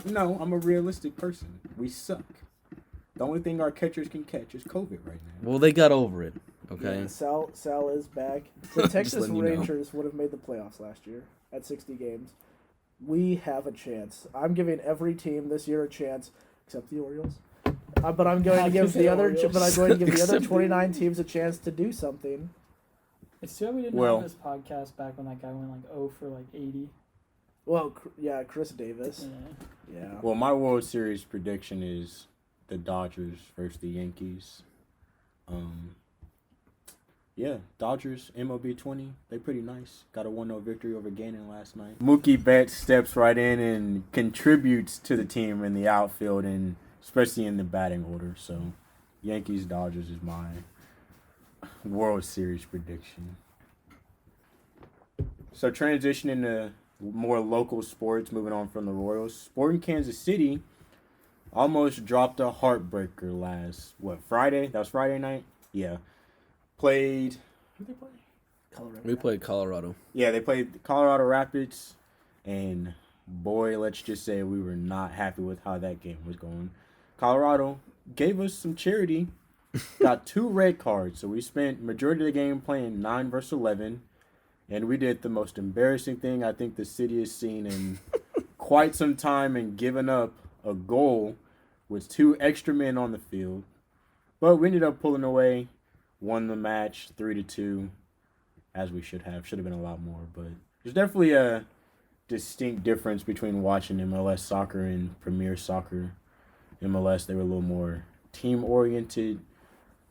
No, I'm a realistic person. We suck. The only thing our catchers can catch is COVID right now. Well, they got over it. Okay. Yeah, Sal is back. The Texas letting you know. Rangers would have made the playoffs last year at 60 games. We have a chance. I'm giving every team this year a chance, except the Orioles. But I'm going to give the other. But I'm going to give the other Except the 29 teams a chance to do something. It's too bad we didn't Well- have this podcast back when that guy went like 0 for like 80. Well, yeah, Chris Davis. Yeah. Yeah. Well, my World Series prediction is the Dodgers versus the Yankees. Yeah, Dodgers, MLB 20, they pretty nice. Got a 1-0 victory over Gannon last night. Mookie Betts steps right in and contributes to the team in the outfield and especially in the batting order. So, Yankees, Dodgers is my World Series prediction. So transitioning to more local sports, moving on from the Royals. Sporting Kansas City almost dropped a heartbreaker Friday? That was Friday night? Yeah. Played, who did they play? Colorado. We played Colorado. Yeah, they played Colorado Rapids, and boy, let's just say we were not happy with how that game was going. Colorado gave us some charity, got 2 red cards, so we spent majority of the game playing 9 versus 11, and we did the most embarrassing thing I think the city has seen in quite some time, and given up a goal with 2 extra men on the field. But we ended up pulling away, won the match 3-2, as we should have. Should have been a lot more, but there's definitely a distinct difference between watching MLS soccer and Premier Soccer. MLS, they were a little more team-oriented,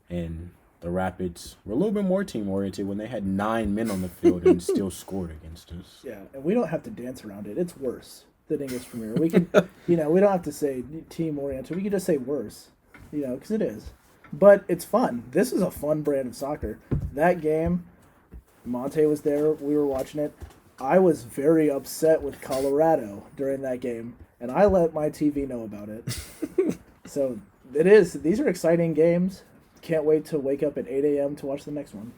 and the Rapids were a little bit more team-oriented when they had 9 men on the field and still scored against us. Yeah, and we don't have to dance around it. It's worse than English Premier. We can, we don't have to say team-oriented. We can just say worse, because it is. But it's fun. This is a fun brand of soccer. That game, Monte was there. We were watching it. I was very upset with Colorado during that game, and I let my TV know about it. So it is. These are exciting games. Can't wait to wake up at 8 a.m. to watch the next one.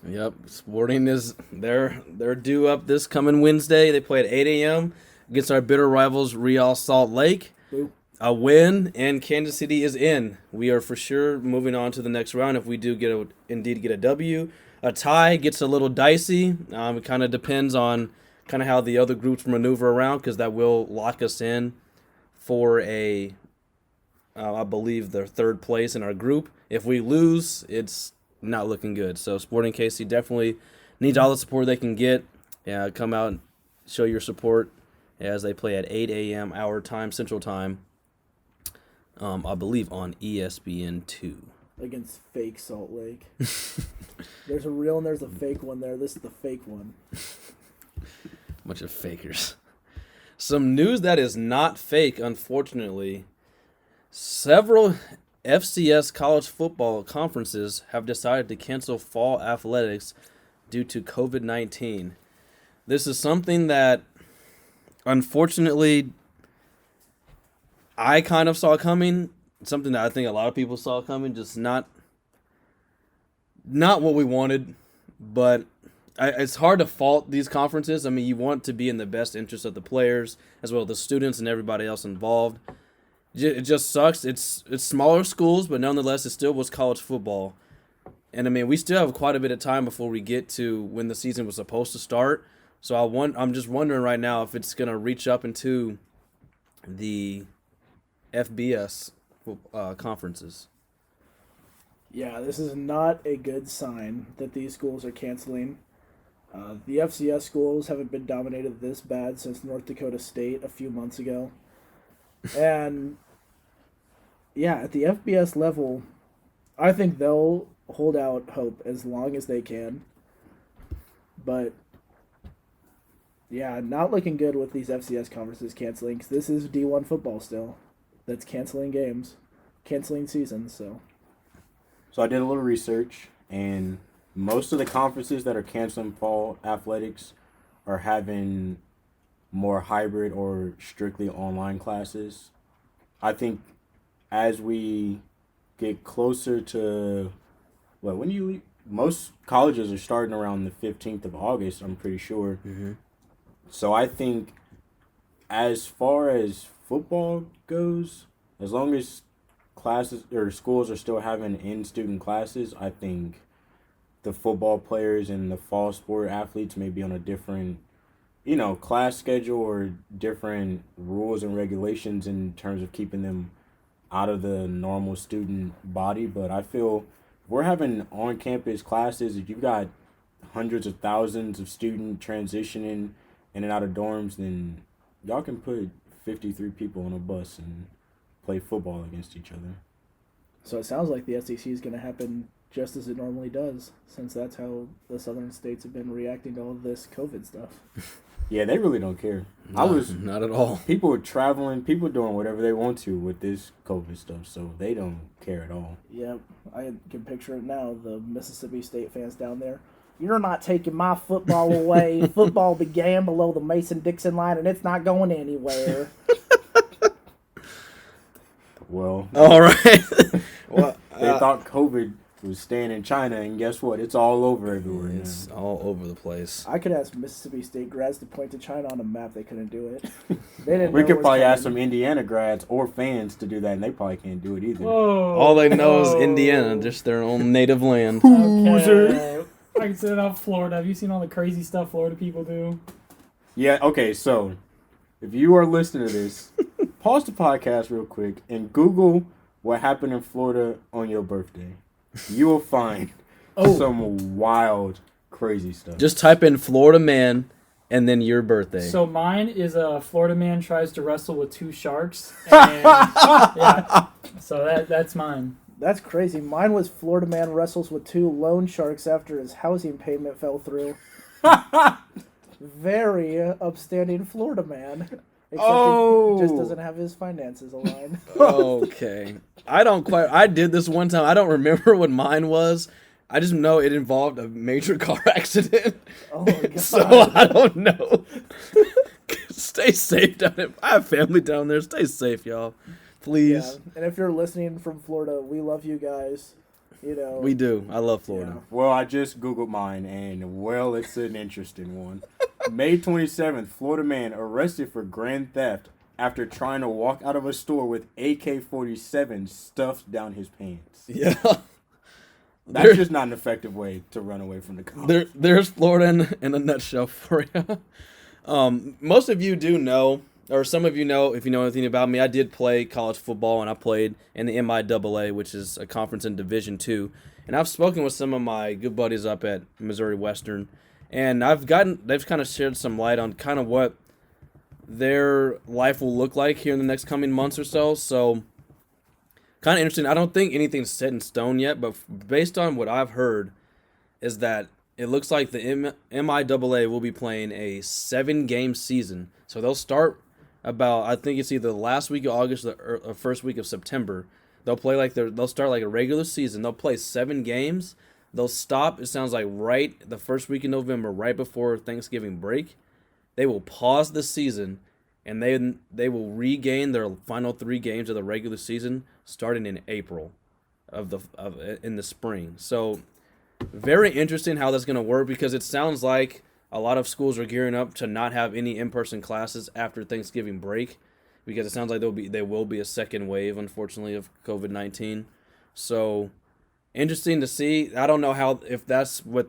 Yep, Sporting is they're due up this coming Wednesday. They play at 8 a.m. against our bitter rivals Real Salt Lake. Boo. A win, and Kansas City is in. We are for sure moving on to the next round if we do indeed get a W. A tie gets a little dicey. It kind of depends on kind of how the other groups maneuver around, because that will lock us in for I believe, the 3rd place in our group. If we lose, it's not looking good. So Sporting KC definitely needs all the support they can get. Yeah, come out and show your support as they play at 8 a.m. our time, Central Time. I believe on ESPN2. Against fake Salt Lake. There's a real and there's a fake one there. This is the fake one. Bunch of fakers. Some news that is not fake, unfortunately. Several FCS college football conferences have decided to cancel fall athletics due to COVID-19. This is something that, unfortunately, I kind of saw coming. Something that I think a lot of people saw coming. Just not what we wanted. But it's hard to fault these conferences. I mean, you want to be in the best interest of the players, as well as the students and everybody else involved. It just sucks. It's smaller schools, but nonetheless, it still was college football. And, I mean, we still have quite a bit of time before we get to when the season was supposed to start. So I'm just wondering right now if it's going to reach up into the FBS conferences. Yeah, this is not a good sign that these schools are canceling. The FCS schools haven't been dominated this bad since North Dakota State a few months ago. And, yeah, at the FBS level, I think they'll hold out hope as long as they can. But, yeah, not looking good with these FCS conferences canceling, because this is D1 football still. That's canceling games, canceling seasons, So I did a little research, and most of the conferences that are canceling fall athletics are having more hybrid or strictly online classes. I think as we get closer to, when do you leave? Most colleges are starting around the 15th of August, I'm pretty sure. Mm-hmm. So I think as far as football goes, as long as classes or schools are still having in-student classes, I think the football players and the fall sport athletes may be on a different, class schedule or different rules and regulations in terms of keeping them out of the normal student body. But I feel if we're having on-campus classes, if you've got hundreds of thousands of students transitioning in and out of dorms, then y'all can put 53 people on a bus and play football against each other. it sounds like the SEC is going to happen just as it normally does, since that's how the southern states have been reacting to all this COVID stuff. Yeah, they really don't care. Not at all. People are traveling, people doing whatever they want to with this COVID stuff, so they don't care at all. Yep, I can picture it now. The Mississippi State fans down there. You're not taking my football away. Football began below the Mason-Dixon line, and it's not going anywhere. Well, all right. Well, they thought COVID was staying in China, and guess what? It's all over everywhere. It's all over the place. I could ask Mississippi State grads to point to China on a map. They couldn't do it. They didn't. We know could it was probably ask coming. some Indiana grads or fans to do that, and they probably can't do it either. Whoa. All they know is Indiana, just their own native land. Okay. I can say it out Florida. Have you seen all the crazy stuff Florida people do? Yeah, okay, so if you are listening to this, pause the podcast real quick and Google what happened in Florida on your birthday. You will find some wild, crazy stuff. Just type in Florida man and then your birthday. So mine is a Florida man tries to wrestle with two sharks. And, yeah. So that's mine. That's crazy. Mine was Florida man wrestles with two loan sharks after his housing payment fell through. Very upstanding Florida man. Except he just doesn't have his finances aligned. Okay. I did this one time. I don't remember what mine was. I just know it involved a major car accident. Oh my God. So I don't know. Stay safe down there. I have family down there. Stay safe, y'all. Please. Yeah. And if you're listening from Florida, we love you guys. You know. We do. I love Florida. Yeah. Well, I just Googled mine, and, well, it's an interesting one. May 27th, Florida man arrested for grand theft after trying to walk out of a store with AK-47 stuffed down his pants. Yeah. That's just not an effective way to run away from the cops. There's Florida in a nutshell for you. Most of you do know, or some of you know, if you know anything about me, I did play college football, and I played in the MIAA, which is a conference in Division II. And I've spoken with some of my good buddies up at Missouri Western, and they've kind of shared some light on kind of what their life will look like here in the next coming months or so. So, kind of interesting. I don't think anything's set in stone yet, but based on what I've heard, is that it looks like the MIAA will be playing a 7-game season. So they'll start about, I think it's either the last week of August or the first week of September. They'll start like a regular season. They'll play 7 games. They'll stop, it sounds like, right the first week in November, right before Thanksgiving break. They will pause the season, and they will regain their final 3 games of the regular season starting in April in the spring. So very interesting how that's going to work, because it sounds like a lot of schools are gearing up to not have any in-person classes after Thanksgiving break, because it sounds like there will be a second wave, unfortunately, of COVID-19. So interesting to see. I don't know if that's what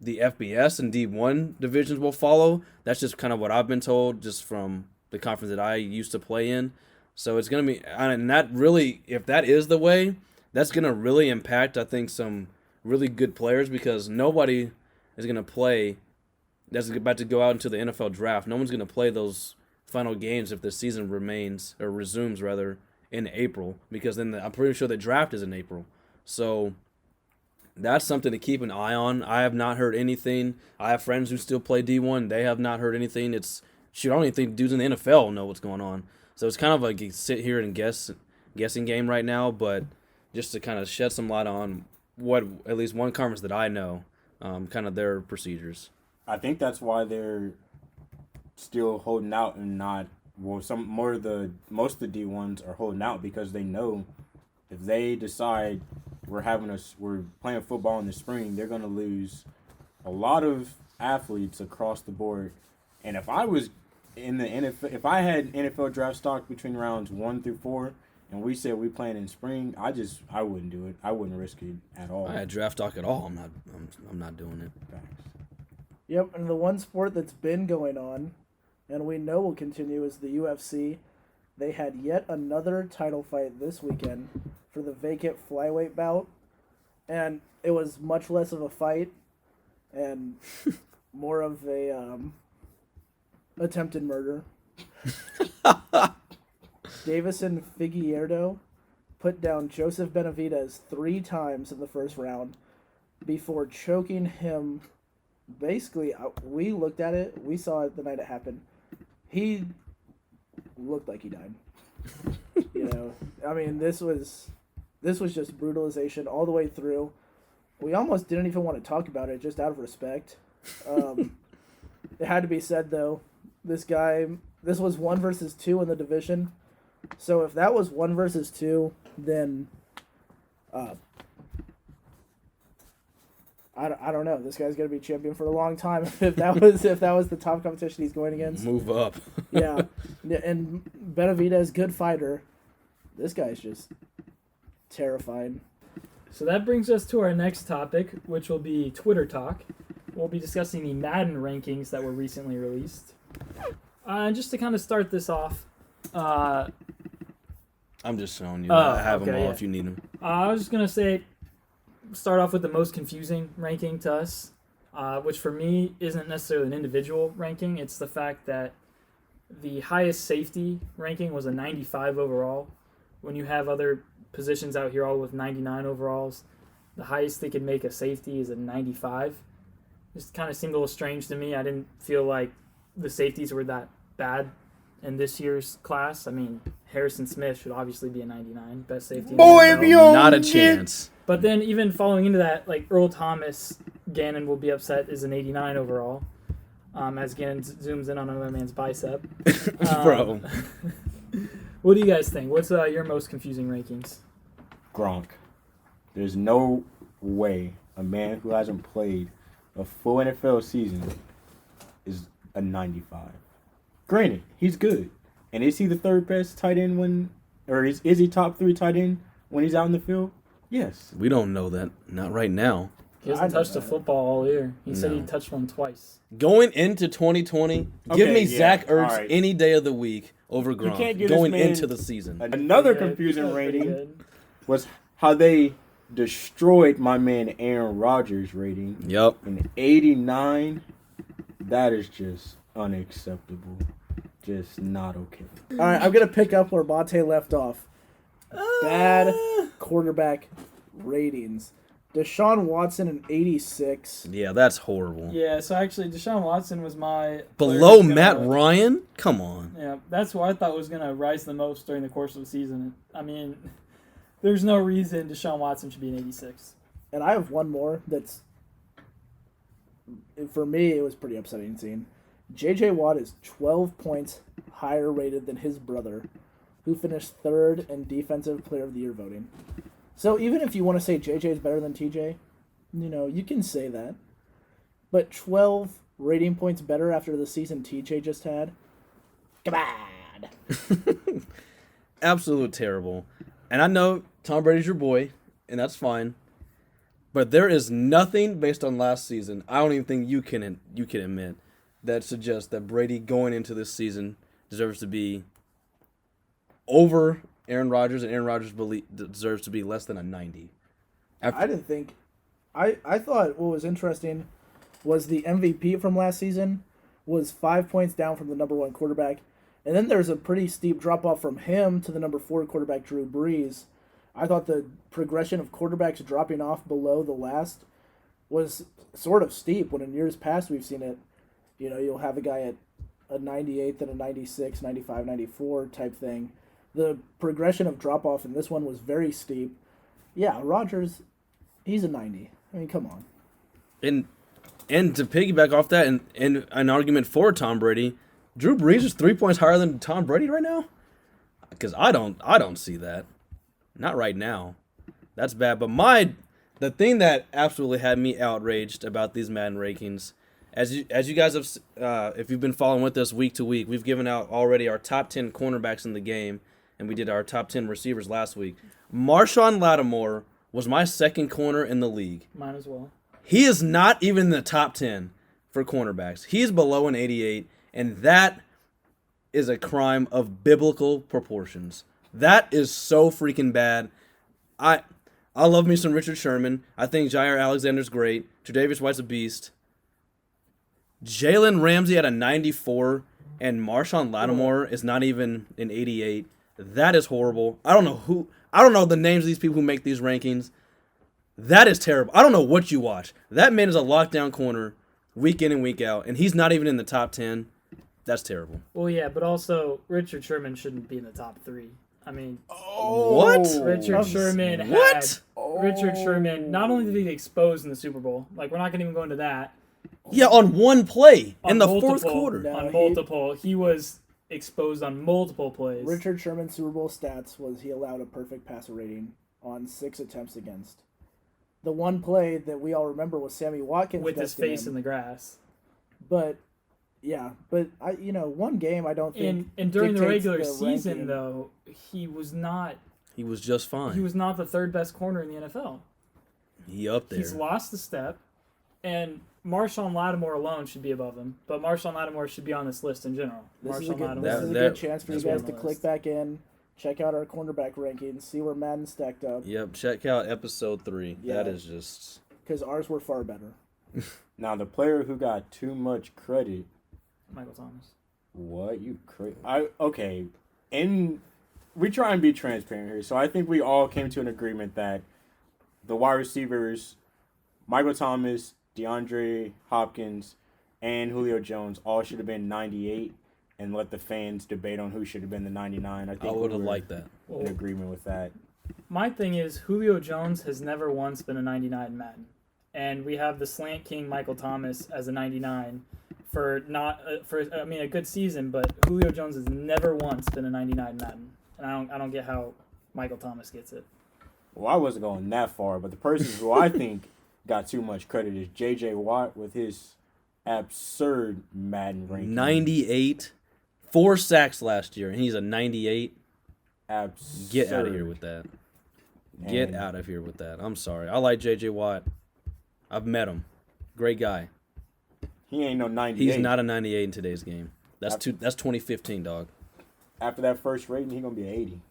the FBS and D1 divisions will follow. That's just kind of what I've been told, just from the conference that I used to play in. So it's going to be, and that really, if that is the way, that's going to really impact, I think, some really good players, because nobody is going to play that's about to go out into the NFL draft. No one's going to play those final games if the season resumes in April, because then I'm pretty sure the draft is in April. So that's something to keep an eye on. I have not heard anything. I have friends who still play D1. They have not heard anything. I don't even think dudes in the NFL know what's going on. So it's kind of like a sit here and guessing game right now, but just to kind of shed some light on what at least one conference that I know, kind of their procedures. I think that's why they're still holding out and not. Well, most of the D1s are holding out because they know if they decide we're playing football in the spring, they're going to lose a lot of athletes across the board. And if I was in the NFL, if I had NFL draft stock between rounds 1 through 4, and we said we playing in spring, I wouldn't do it. I wouldn't risk it at all. I had draft stock at all. I'm not doing it. Facts. Yep, and the one sport that's been going on, and we know will continue, is the UFC. They had yet another title fight this weekend for the vacant flyweight bout, and it was much less of a fight and more of a attempted murder. Davison Figueiredo put down Joseph Benavidez 3 times in the first round before choking him. Basically, we looked at it. We saw it the night it happened. He looked like he died. I mean, this was just brutalization all the way through. We almost didn't even want to talk about it, just out of respect. It had to be said, though. This was 1 versus 2 in the division. So if that was 1 versus 2, then I don't know. This guy's gonna be champion for a long time if that was the top competition he's going against. Move up. Yeah, and Benavidez, good fighter. This guy's just terrifying. So that brings us to our next topic, which will be Twitter talk. We'll be discussing the Madden rankings that were recently released. Just to kind of start this off, I'm just showing you. I have them all if you need them. I was just gonna say, start off with the most confusing ranking to us, which for me isn't necessarily an individual ranking. It's the fact that the highest safety ranking was a 95 overall. When you have other positions out here all with 99 overalls, the highest they could make a safety is a 95. Just kind of seemed a little strange to me. I didn't feel like the safeties were that bad in this year's class. I mean, Harrison Smith should obviously be a 99, best safety. Boy, if you Not a chance. But then even following into that, like Earl Thomas, Gannon will be upset, is an 89 overall. As Gannon zooms in on another man's bicep. Bro. What do you guys think? What's your most confusing rankings? Gronk. There's no way a man who hasn't played a full NFL season is a 95. Granted, he's good. And is he the third best tight end is he top 3 tight end when he's out in the field? Yes. We don't know that. Not right now. He hasn't touched a football all year. He said he touched one twice. Going into 2020, give me Zach Ertz right. any day of the week over Gronk. can't give Going this man into the season. Another confusing rating was how they destroyed my man Aaron Rodgers' rating. Yep. An 89. That is just unacceptable. Just not okay. All right, I'm going to pick up where Monte left off. Bad quarterback ratings. Deshaun Watson, an 86. Yeah, that's horrible. Yeah, so actually Deshaun Watson was my... Below Matt Ryan? Come on. Yeah, that's what I thought was going to rise the most during the course of the season. I mean, there's no reason Deshaun Watson should be an 86. And I have one more that's... For me, it was pretty upsetting seeing. J.J. Watt is 12 points higher rated than his brother, who finished 3rd in Defensive Player of the Year voting. So even if you want to say J.J. is better than T.J., you can say that. But 12 rating points better after the season T.J. just had? Come on! Absolute terrible. And I know Tom Brady's your boy, and that's fine. But there is nothing based on last season, I don't even think you can admit, that suggests that Brady going into this season deserves to be over Aaron Rodgers, and Aaron Rodgers deserves to be less than a 90. I didn't think... I thought what was interesting was the MVP from last season was 5 points down from the number 1 quarterback. And then there's a pretty steep drop-off from him to the number 4 quarterback, Drew Brees. I thought the progression of quarterbacks dropping off below the last was sort of steep, when in years past we've seen it. You'll have a guy at a 98, then a 96, 95, 94 type thing. The progression of drop-off in this one was very steep. Yeah, Rodgers, he's a 90. I mean, come on. And to piggyback off that, and an argument for Tom Brady, Drew Brees is 3 points higher than Tom Brady right now? Because I don't see that. Not right now. That's bad. But the thing that absolutely had me outraged about these Madden rankings, as you guys have, if you've been following with us week to week, we've given out already our top 10 cornerbacks in the game, and we did our top 10 receivers last week. Marshawn Lattimore was my second corner in the league. Mine as well. He is not even in the top 10 for cornerbacks. He's below an 88, and that is a crime of biblical proportions. That is so freaking bad. I love me some Richard Sherman. I think Jair Alexander's great. Tre'Davious White's a beast. Jalen Ramsey at a 94, and Marshawn Lattimore is not even an 88. That is horrible. I don't know I don't know the names of these people who make these rankings. That is terrible. I don't know what you watch. That man is a lockdown corner week in and week out, and he's not even in the top 10. That's terrible. Well, yeah, but also Richard Sherman shouldn't be in the top 3. I mean, What? Richard Sherman had What? Richard Sherman. Not only did he get exposed in the Super Bowl, like we're not going to even go into that. Yeah, on one play On in the multiple- fourth quarter. No, on multiple, he was exposed on multiple plays. Richard Sherman's Super Bowl stats was he allowed a perfect passer rating on 6 attempts against. The one play that we all remember was Sammy Watkins with his besting face him. in the grass. But one game I don't think. And during the dictates regular the season, ranking. though, he was not. He was just fine. He was not the third best corner in the NFL. He up there. He's lost a step, and Marshawn Lattimore alone should be above him. But Marshawn Lattimore should be on this list in general. This is Marshawn a good, Lattimore. this is a That- good chance for you that's guys on to the click list. back in, check out our cornerback rankings, see where Madden stacked up, Yep, check out episode 3. Yeah. That is just... because ours were far better. Now the player who got too much credit. Michael Thomas. What you crazy? Okay. We try and be transparent here, so I think we all came to an agreement that the wide receivers, Michael Thomas, DeAndre Hopkins, and Julio Jones all should have been 98, and let the fans debate on who should have been the 99. I I think would have we were liked that. in agreement with that. My thing is Julio Jones has never once been a 99 in Madden, and we have the Slant King Michael Thomas as a 99 for a good season, but Julio Jones has never once been a 99 in Madden, and I don't get how Michael Thomas gets it. Well, I wasn't going that far, but the person who I think got too much credit is J.J. Watt with his absurd Madden ranking. 98. 4 sacks last year, and he's a 98. Absurd. Get out of here with that. Get And- out of here with that. I'm sorry. I like J.J. Watt. I've met him. Great guy. He ain't no 98. He's not a 98 in today's game. That's 2015, dog. After that first rating, he gonna be an 80.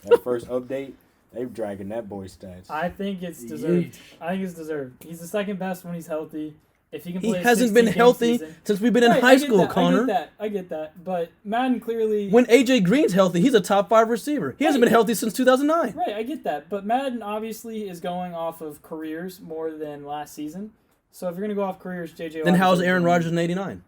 That first update, they dragging that boy's stats. I think it's deserved. Yeesh. I think it's deserved. He's the second best when he's healthy. If he can He play, a hasn't been 16-game healthy season- since we've been in Right, high I get school, that, Connor. I get that. But Madden clearly. When A.J. Green's healthy, he's a top 5 receiver. He hasn't Right. been healthy since 2009. Right, I get that. But Madden obviously is going off of careers more than last season. So if you're going to go off careers, J.J. Then Watt how's is Aaron over- Rodgers in 89?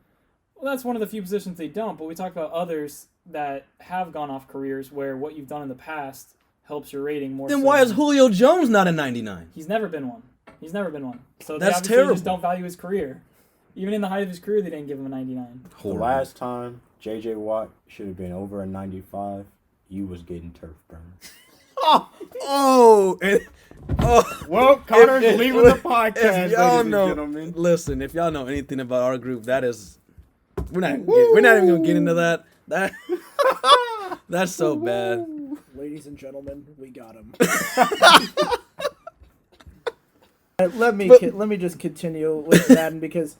Well, that's one of the few positions they don't. But we talk about others that have gone off careers where what you've done in the past helps your rating more. Then so why is than- Julio Jones not a 99? He's never been one. He's never been one. So they That's obviously terrible. just don't value his career. Even in the height of his career, they didn't give him a 99. The Horrible. last time J.J. Watt should have been over a 95, you was getting turf burn. Oh, Well, Connor's If- leaving the if podcast, y'all ladies know, and gentlemen. listen, if y'all know anything about our group, that is, we're not even gonna get into that. That that's so bad. Ladies and gentlemen, we got him. let me just continue with Madden because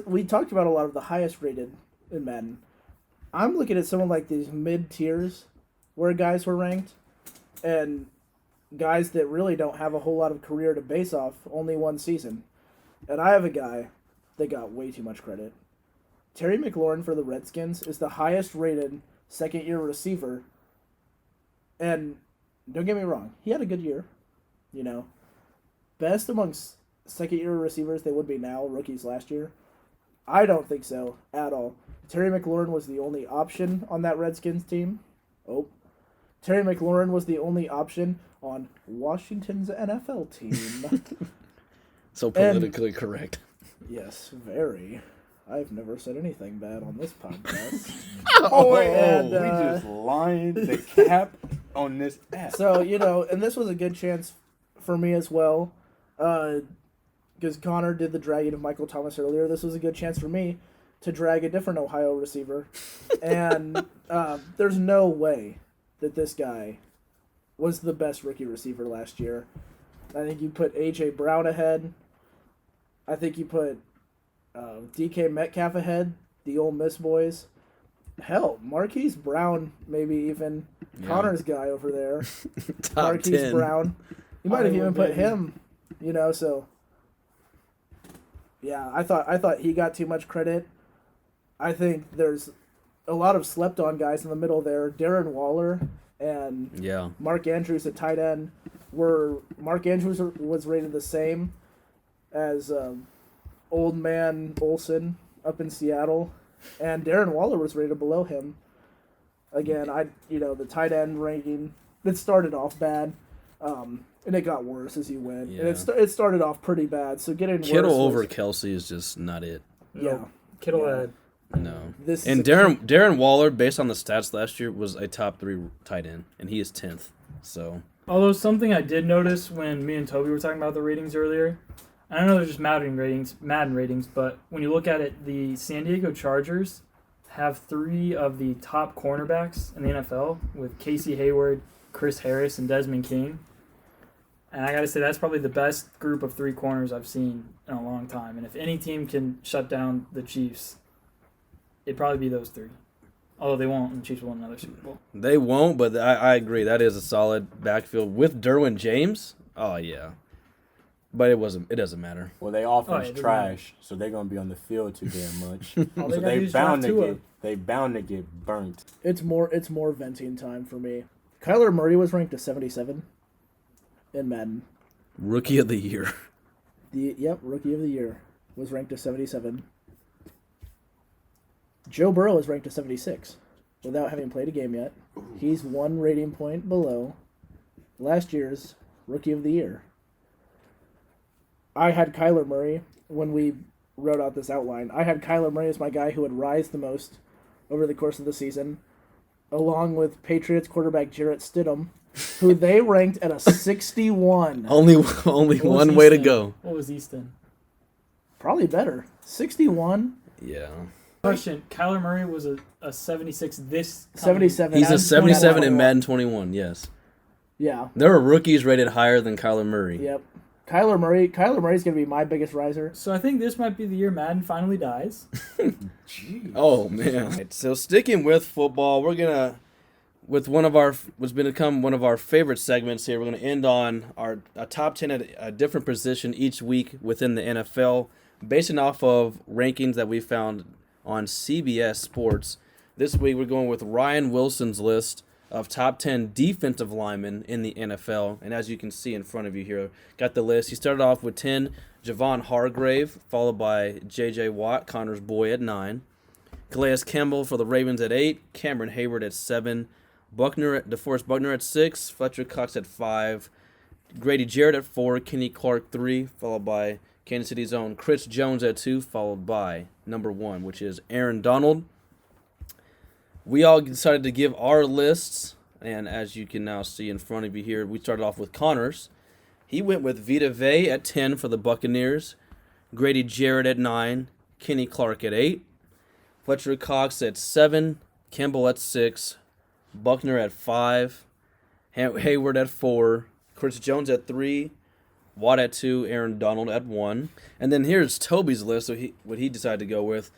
we talked about a lot of the highest rated in Madden. I'm looking at someone like these mid tiers where guys were ranked, and guys that really don't have a whole lot of career to base off, only one season. And I have a guy that got way too much credit. Terry McLaurin for the Redskins is the highest rated second year receiver. And don't get me wrong, he had a good year. You know, best amongst second year receivers they would be now, rookies last year. I don't think so at all. Terry McLaurin was the only option on that Redskins team. Oh. Terry McLaurin was the only option on Washington's NFL team. So politically correct. Yes, very. I've never said anything bad on this podcast. Oh, and, we just lined the cap on this app. So, and this was a good chance for me as well. Because Connor did the dragging of Michael Thomas earlier. This was a good chance for me to drag a different Ohio receiver. And there's no way that this guy was the best rookie receiver last year. I think you put A.J. Brown ahead. I think you put DK Metcalf ahead, the Ole Miss boys. Hell, Marquise Brown, maybe even Connor's guy over there. Top Marquise 10. Brown. You might have even Hollywood, put baby. him, so yeah, I thought he got too much credit. I think there's a lot of slept on guys in the middle there. Darren Waller and Yeah. Mark Andrews at tight end, where Mark Andrews was rated the same as old man Olsen up in Seattle, and Darren Waller was rated below him. Again, the tight end ranking, it started off bad, and it got worse as you went. Yeah. And it started off pretty bad. So getting Kittle worse over was, Kelsey is just not it. yeah. Kittle Yeah. had. No. This And is a- Darren Waller, based on the stats last year, was a top 3 tight end, and he is 10th. So Although something I did notice when me and Toby were talking about the ratings earlier, I don't know they're just Madden ratings, but when you look at it, the San Diego Chargers have 3 of the top cornerbacks in the NFL with Casey Hayward, Chris Harris, and Desmond King. And I got to say, that's probably the best group of 3 corners I've seen in a long time. And if any team can shut down the Chiefs, it'd probably be those 3. Although they won't, and the Chiefs will win another Super Bowl. they won't, but I agree. That is a solid backfield. With Derwin James, oh, yeah. But it doesn't matter. Well, they offense yeah, trash, so they're gonna be on the field too damn much. All they So gotta do is draft Tua. they bound to get burnt. It's more venting time for me. Kyler Murray was ranked a 77 in Madden. Rookie of the year. Rookie of the year was ranked a 77. Joe Burrow is ranked a 76 without having played a game yet. He's 1 rating point below last year's Rookie of the Year. I had Kyler Murray when we wrote out this outline. I had Kyler Murray as my guy who would rise the most over the course of the season, along with Patriots quarterback Jarrett Stidham, who they ranked at a 61. Only What was one way to Easton? go. What was Easton? Probably better. 61. Yeah. Question, Kyler Murray was a 76 this coming- 77. He's a Madden 77 in 21. Madden 21, yes. Yeah. There are rookies rated higher than Kyler Murray. Yep. Kyler Murray's going to be my biggest riser. So I think this might be the year Madden finally dies. Jeez. Oh, man. So sticking with football, we're going to, with what's been become one of our favorite segments here, we're going to end on a top 10 at a different position each week within the NFL, basing off of rankings that we found on CBS Sports. This week we're going with Ryan Wilson's list of top 10 defensive linemen in the NFL. And as you can see in front of you here, got the list. He started off with 10, Javon Hargrave, followed by J.J. Watt, Connor's boy, at 9. Calais Campbell for the Ravens at 8, Cameron Hayward at 7, DeForest Buckner at 6, Fletcher Cox at 5, Grady Jarrett at 4, Kenny Clark 3, followed by Kansas City's own Chris Jones at 2, followed by number 1, which is Aaron Donald. We all decided to give our lists, and as you can now see in front of you here, we started off with Connor's. He went with Vita Vea at 10 for the Buccaneers, Grady Jarrett at 9, Kenny Clark at 8, Fletcher Cox at 7, Campbell at 6, Buckner at 5, Hayward at 4, Chris Jones at 3, Watt at 2, Aaron Donald at 1. And then here's Toby's list, so what he decided to go with.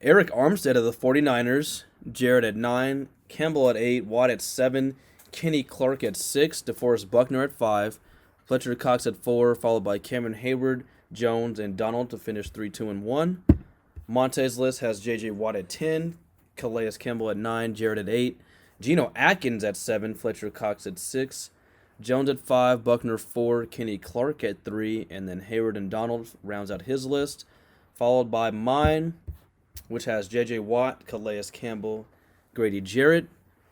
Eric Armstead of the 49ers, Jarrett at 9, Campbell at 8, Watt at 7, Kenny Clark at 6, DeForest Buckner at 5, Fletcher Cox at 4, followed by Cameron Hayward, Jones, and Donald to finish 3, 2, and 1. Monte's list has J.J. Watt at 10, Calais Campbell at 9, Jarrett at 8, Geno Atkins at 7, Fletcher Cox at 6, Jones at 5, Buckner 4, Kenny Clark at 3, and then Hayward and Donald rounds out his list, followed by mine, which has J.J. Watt, Calais Campbell, Grady Jarrett,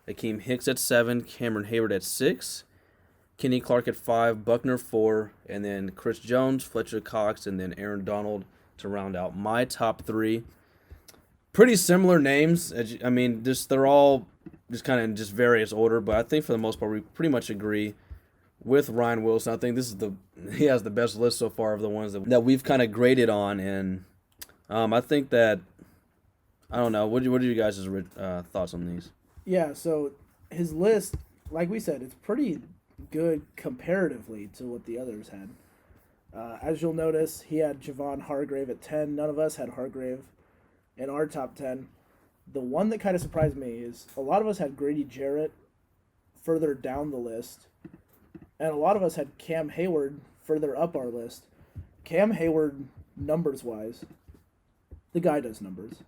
Akeem Hicks at 7, Cameron Hayward at 6, Kenny Clark at 5, Buckner 4, and then Chris Jones, Fletcher Cox, and then Aaron Donald to round out my top 3. Pretty similar names. I mean, they're all just kind of in just various order, but I think for the most part we pretty much agree with Ryan Wilson. I think he has the best list so far of the ones that we've kind of graded on, and I think that, I don't know, what are you guys' thoughts on these? Yeah, so his list, like we said, it's pretty good comparatively to what the others had. As you'll notice, he had Javon Hargrave at 10. None of us had Hargrave in our top 10. The one that kind of surprised me is a lot of us had Grady Jarrett further down the list, and a lot of us had Cam Hayward further up our list. Cam Hayward, numbers-wise, the guy does numbers.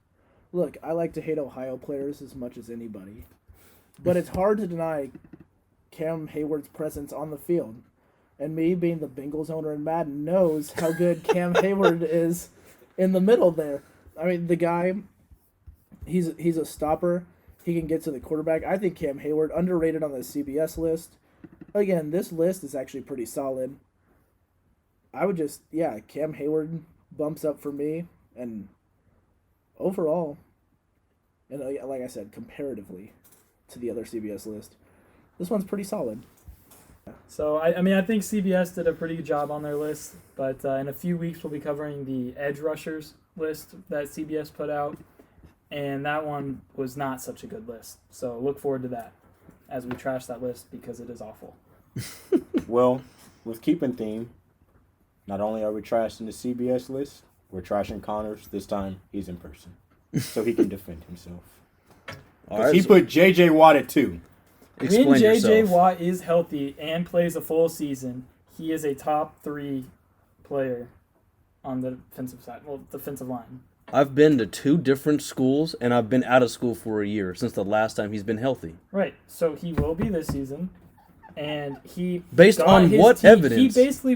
Look, I like to hate Ohio players as much as anybody. but it's hard to deny Cam Hayward's presence on the field. And me, being the Bengals owner in Madden, knows how good Cam Hayward is in the middle there. I mean, the guy, he's a stopper. He can get to the quarterback. I think Cam Hayward, underrated on the CBS list. Again, this list is actually pretty solid. I would just, Cam Hayward bumps up for me. And overall, and like I said, comparatively to the other CBS list, this one's pretty solid. So, I think CBS did a pretty good job on their list, but in a few weeks we'll be covering the edge rushers list that CBS put out, and that one was not such a good list. So look forward to that as we trash that list because it is awful. Well, with keeping theme, not only are we trashing the CBS list, we're trashing Connors. This time he's in person, so he can defend himself. All right, he put J.J. Watt at 2. Explain when J.J. yourself. Watt is healthy and plays a full season, he is a top 3 player on the defensive side, defensive line. I've been to 2 different schools, and I've been out of school for a year since the last time he's been healthy. Right, so he will be this season, and he Based on what evidence? He basically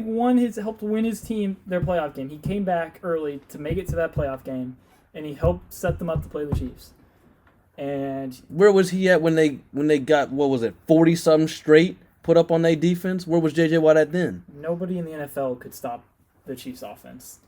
helped win his team their playoff game. He came back early to make it to that playoff game, and he helped set them up to play the Chiefs. And Where was he at when they got, 40-something straight put up on their defense? Where was J.J. Watt at then? nobody in the NFL could stop the Chiefs' offense.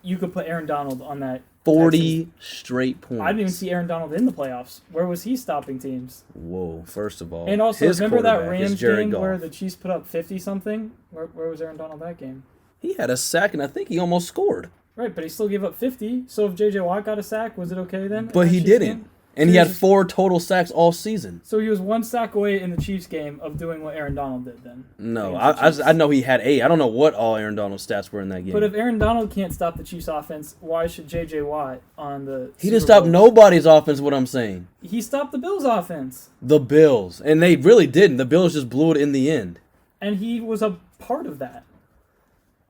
You could put Aaron Donald on that. 40 straight points. I didn't even see Aaron Donald in the playoffs. Where was he stopping teams? Whoa, first of all. And also, his remember that quarterback is Rams Jared game Goff. where the Chiefs put up 50-something? Where was Aaron Donald that game? He had a sack, and I think he almost scored. Right, but he still gave up 50. So if J.J. Watt got a sack, was it okay then? But he Chiefs didn't. game? And he had 4 total sacks all season. So he was 1 sack away in the Chiefs game of doing what Aaron Donald did then. No, Against the I know he had 8. I don't know what all Aaron Donald's stats were in that game. But if Aaron Donald can't stop the Chiefs' offense, why should J.J. Watt on the he didn't Super stop Bowl? nobody's offense, what I'm saying. He stopped the Bills' offense. The Bills. And they really didn't. The Bills just blew it in the end. And he was a part of that.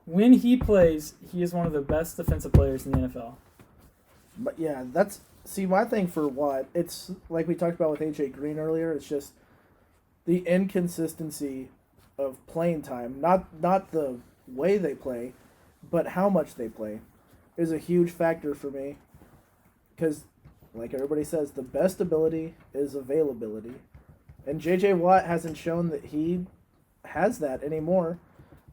When he plays, he is one of the best defensive players in the NFL. But yeah, see, my thing for Watt, it's like we talked about with AJ Green earlier, it's just the inconsistency of playing time, not the way they play, but how much they play, is a huge factor for me. Because, like everybody says, the best ability is availability. And J.J. Watt hasn't shown that he has that anymore.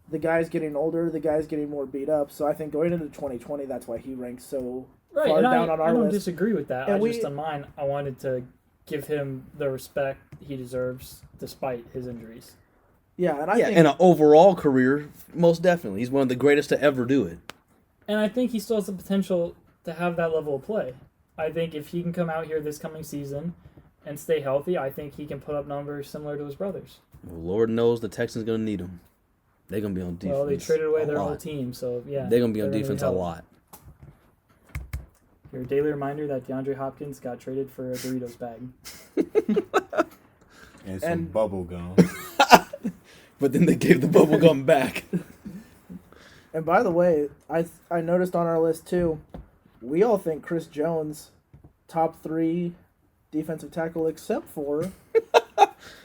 The guy's getting older, the guy's getting more beat up, so I think going into 2020, that's why he ranks so Right, far and down on our I don't list. disagree with that. And Just on mine, I wanted to give him the respect he deserves despite his injuries. Yeah, and I Yeah, think in an overall career, most definitely. He's one of the greatest to ever do it. And I think he still has the potential to have that level of play. I think if he can come out here this coming season and stay healthy, I think he can put up numbers similar to his brothers. Well, Lord knows the Texans going to need him. They're going to be on defense. Well, they traded away a their whole lot. team, so yeah. They're going to be on they're gonna defense need a help. lot. Your daily reminder that DeAndre Hopkins got traded for a Doritos bag. And some And- bubble gum. But then they gave the bubble gum back. And by the way, I noticed on our list too, we all think Chris Jones, top 3 defensive tackle, except for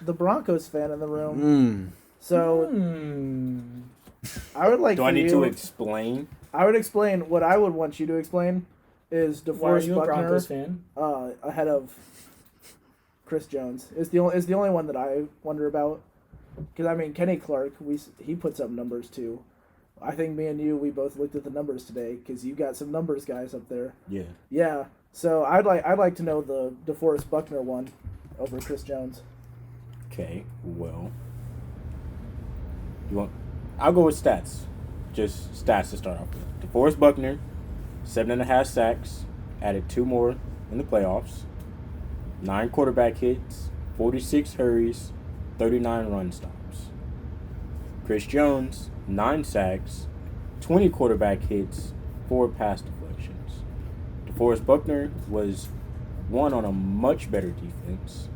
the Broncos fan in the room. So I would like. Do for I need you, to explain? I would explain what I would want you to explain is Why are DeForest you a Broncos Buckner fan? ahead of Chris Jones is the only one that I wonder about. Because I mean, Kenny Clark, he puts up numbers too. I think me and you, we both looked at the numbers today because you got some numbers guys up there. Yeah. Yeah. So I'd like to know the DeForest Buckner one over Chris Jones. Okay, well. I'll go with stats. Just stats to start off with. DeForest Buckner, 7.5 sacks, added 2 more in the playoffs. 9 quarterback hits, 46 hurries, 39 run stops. Chris Jones, 9 sacks, 20 quarterback hits, 4 pass deflections. DeForest Buckner was 1 on a much better defense.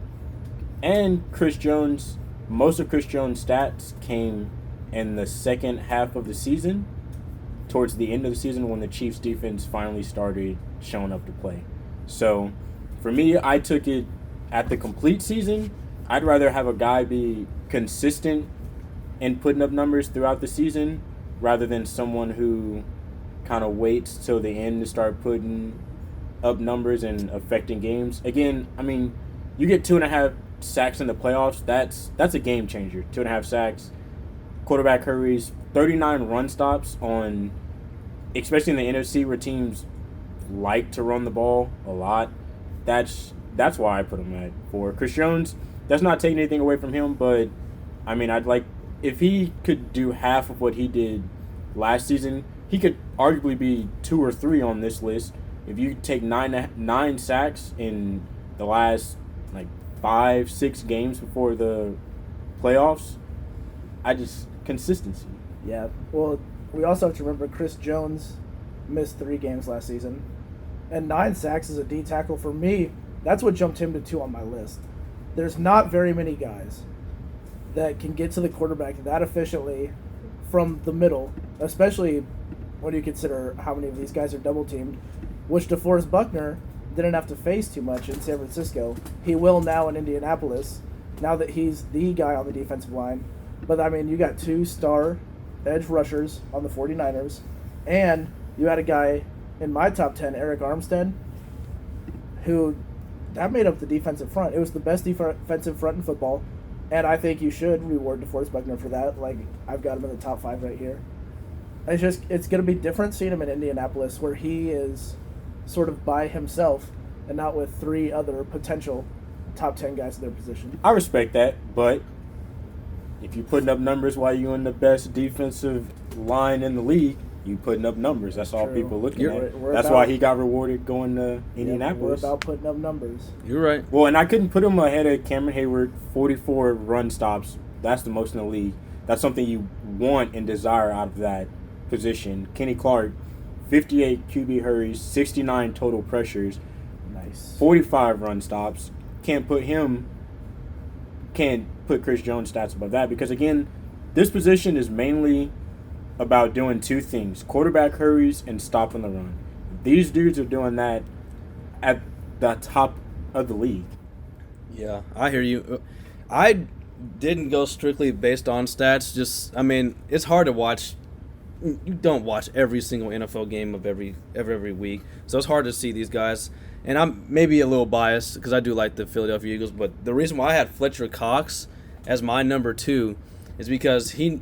And Chris Jones, most of Chris Jones' stats came in the second half of the season, towards the end of the season when the Chiefs' defense finally started showing up to play. So, for me, I took it at the complete season, I'd rather have a guy be consistent in putting up numbers throughout the season rather than someone who kind of waits till the end to start putting up numbers and affecting games. Again, I mean, you get 2.5 sacks in the playoffs. That's a game changer. 2.5 sacks. Quarterback hurries, 39 run stops on, especially in the NFC where teams like to run the ball a lot. That's why I put him at 4. Chris Jones, that's not taking anything away from him, but I mean, I'd like if he could do half of what he did last season, he could arguably be 2 or 3 on this list. If you take nine sacks in the last like 5-6 games before the playoffs, consistency. Yeah. Well, we also have to remember Chris Jones missed 3 games last season, and 9 sacks as a D tackle for me. That's what jumped him to 2 on my list. There's not very many guys that can get to the quarterback that efficiently from the middle, especially when you consider how many of these guys are double teamed, which DeForest Buckner didn't have to face too much in San Francisco. He will now in Indianapolis, now that he's the guy on the defensive line. But, I mean, you got 2 star edge rushers on the 49ers, and you had a guy in my top 10, Eric Armstead, who that made up the defensive front. It was the best defensive front in football, and I think you should reward DeForest Buckner for that. Like, I've got him in the top 5 right here. It's going to be different seeing him in Indianapolis, where he is sort of by himself and not with 3 other potential top 10 guys in their position. I respect that, but if you're putting up numbers while you're in the best defensive line in the league, you putting up numbers. That's all people looking at. That's why he got rewarded going to Indianapolis. We're about putting up numbers. You're right. Well, and I couldn't put him ahead of Cameron Hayward, 44 run stops. That's the most in the league. That's something you want and desire out of that position. Kenny Clark, 58 QB hurries, 69 total pressures, Nice. 45 run stops. Can't put Chris Jones' stats above that because, again, this position is mainly about doing 2 things: quarterback hurries and stopping the run. These dudes are doing that at the top of the league. Yeah, I hear you. I didn't go strictly based on stats. I mean, it's hard to watch. You don't watch every single NFL game of every week, so it's hard to see these guys. And I'm maybe a little biased because I do like the Philadelphia Eagles, but the reason why I had Fletcher Cox as my number 2 is because he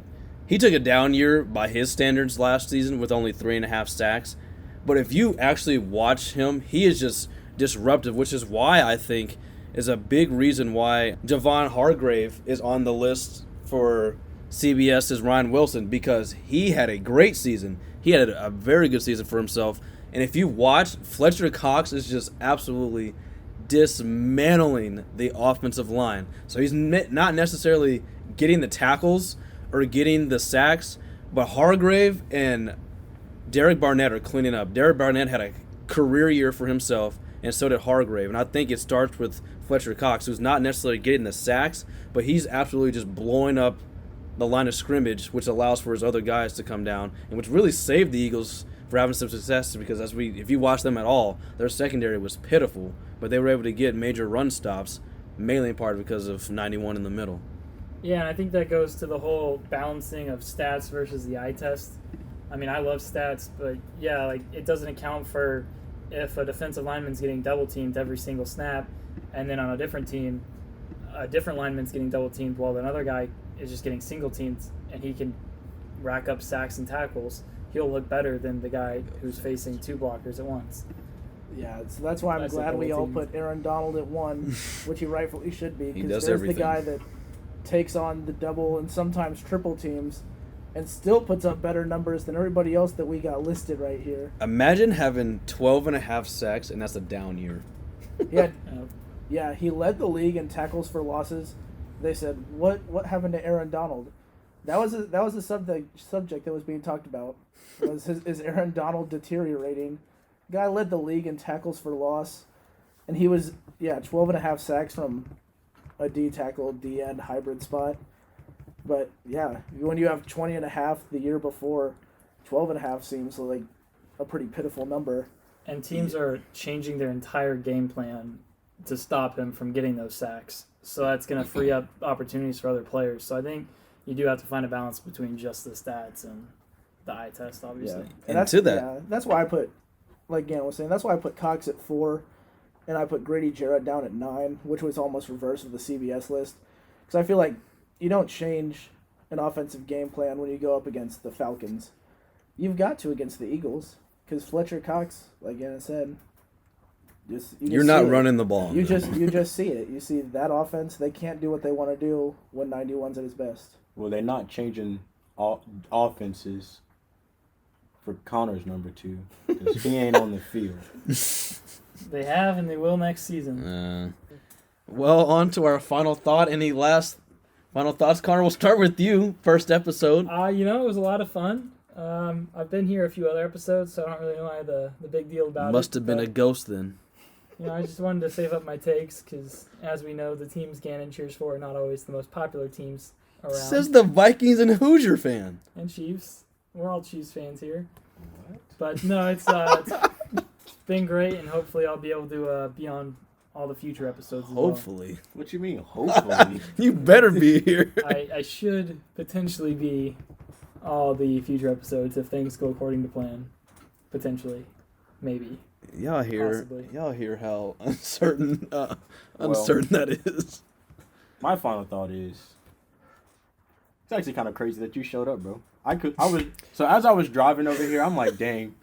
took a down year by his standards last season with only 3.5 sacks. But if you actually watch him, he is just disruptive, which is why I think is a big reason why Javon Hargrave is on the list for CBS's Ryan Wilson, because he had a great season. He had a very good season for himself. And if you watch, Fletcher Cox is just absolutely dismantling the offensive line. So he's not necessarily getting the tackles or getting the sacks, but Hargrave and Derek Barnett are cleaning up. Derek Barnett had a career year for himself, and so did Hargrave. And I think it starts with Fletcher Cox, who's not necessarily getting the sacks, but he's absolutely just blowing up the line of scrimmage, which allows for his other guys to come down, and which really saved the Eagles for having some success, because if you watch them at all, their secondary was pitiful, but they were able to get major run stops, mainly in part because of 91 in the middle. Yeah, and I think that goes to the whole balancing of stats versus the eye test. I mean, I love stats, but yeah, like it doesn't account for if a defensive lineman's getting double teamed every single snap, and then on a different team, a different lineman's getting double teamed while another guy is just getting single teamed, and he can rack up sacks and tackles. He'll look better than the guy who's facing 2 blockers at once. Yeah, so that's why I'm glad we all put Aaron Donald at 1, which he rightfully should be, because there's the guy that takes on the double and sometimes triple teams and still puts up better numbers than everybody else that we got listed right here. Imagine having 12.5 sacks, and that's a down year. Yeah, he led the league in tackles for losses. They said, what happened to Aaron Donald? That was the subject that was being talked about. Is Aaron Donald deteriorating? Guy led the league in tackles for loss, and he was 12.5 sacks from a D tackle, D end hybrid spot. But yeah, when you have 20.5 the year before, 12.5 seems like a pretty pitiful number. And teams are changing their entire game plan to stop him from getting those sacks. So that's going to free up opportunities for other players. So I think you do have to find a balance between just the stats and the eye test, obviously. Yeah. And that's, to that. Yeah, that's why I put, like Gant was saying, that's why I put Cox at 4, and I put Grady Jarrett down at 9, which was almost reverse of the CBS list. Because I feel like you don't change an offensive game plan when you go up against the Falcons. You've got to against the Eagles. Because Fletcher Cox, like Gant said, you're not running the ball. You just see it. You see that offense, they can't do what they want to do when 91's at his best. Well, they're not changing offenses for Connor's number 2 because he ain't on the field. They have, and they will next season. Well, on to our final thought. Any last final thoughts, Connor? We'll start with you. First episode. It was a lot of fun. I've been here a few other episodes, so I don't really know why the big deal about it. Must have been a ghost then. I just wanted to save up my takes because, as we know, the teams Gannon cheers for are not always the most popular teams around. Says the Vikings and Hoosier fan. And Chiefs. We're all Chiefs fans here. What? But no, it's been great, and hopefully I'll be able to be on all the future episodes as Hopefully. What you mean, hopefully? You better be here. I should potentially be all the future episodes if things go according to plan. Potentially. Maybe. Y'all Possibly. hear how uncertain that is. My final thought is, it's actually kind of crazy that you showed up, bro. So as I was driving over here, I'm like, dang,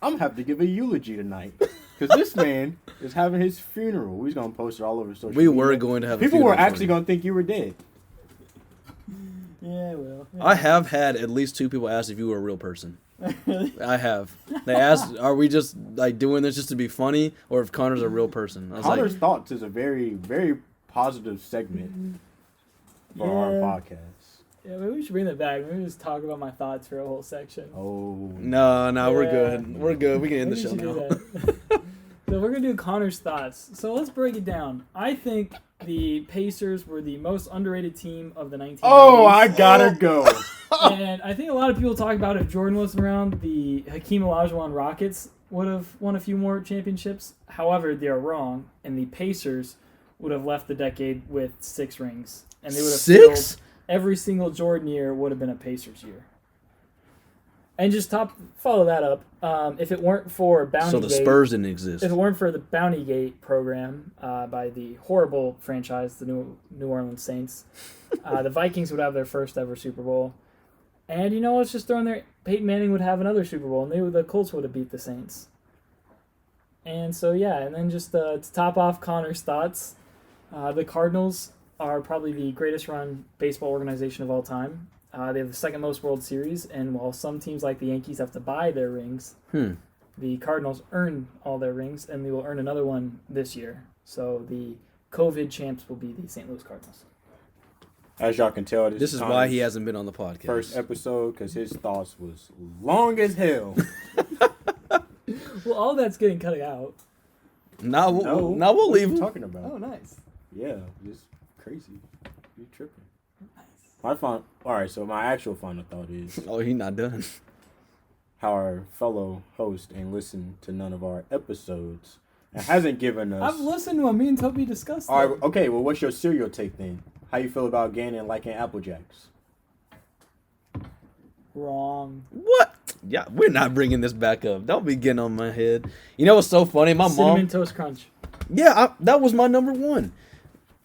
I'm gonna have to give a eulogy tonight because this man is having his funeral. We're gonna post it all over social media. We were going to have. People a were funeral actually gonna think you were dead. Yeah, well. Yeah. I have had at least 2 people ask if you were a real person. Really? I have. They asked, "Are we just like doing this just to be funny, or if Connor's a real person?" I was Connor's like, Thoughts is a very, very positive segment for our podcast. Yeah, maybe we should bring that back. Maybe just talk about my thoughts for a whole section. Oh. No, we're Yeah. good. We're good. We can end the Maybe show we should now. do that. So we're going to do Connor's thoughts. So let's break it down. I think the Pacers were the most underrated team of the 1990s. Oh, I gotta go. And I think a lot of people talk about if Jordan wasn't around, the Hakeem Olajuwon Rockets would have won a few more championships. However, they are wrong, and the Pacers would have left the decade with 6 rings. And they would have 6? filled every single Jordan year would have been a Pacers year. And just follow that up. If it weren't for Bounty So the Gate, Spurs didn't exist. if it weren't for the Bounty Gate program by the horrible franchise, the New Orleans Saints, the Vikings would have their first ever Super Bowl. And let's just throw in there, Peyton Manning would have another Super Bowl, and the Colts would have beat the Saints. And so, yeah, and then just to top off Connor's thoughts, the Cardinals are probably the greatest run baseball organization of all time. They have the second most World Series, and while some teams like the Yankees have to buy their rings, the Cardinals earn all their rings, and they will earn another one this year. So the COVID champs will be the St. Louis Cardinals. As y'all can tell, This is why he hasn't been on the podcast. First episode, because his thoughts was long as hell. Well, all that's getting cut out. Now we'll What leave are you him. talking about? Oh, nice. Yeah, just crazy. You tripping. Nice. Alright, so my actual final thought is Oh, he not done. how our fellow host ain't listened to none of our episodes and hasn't given us... I've listened to them. Me and Toby discussed them. Alright, okay, well, what's your cereal take then? How you feel about Gannon liking Apple Jacks? Wrong. What? Yeah, we're not bringing this back up. Don't be getting on my head. You know what's so funny? My Cinnamon mom. Toast Crunch. Yeah, that was my number 1.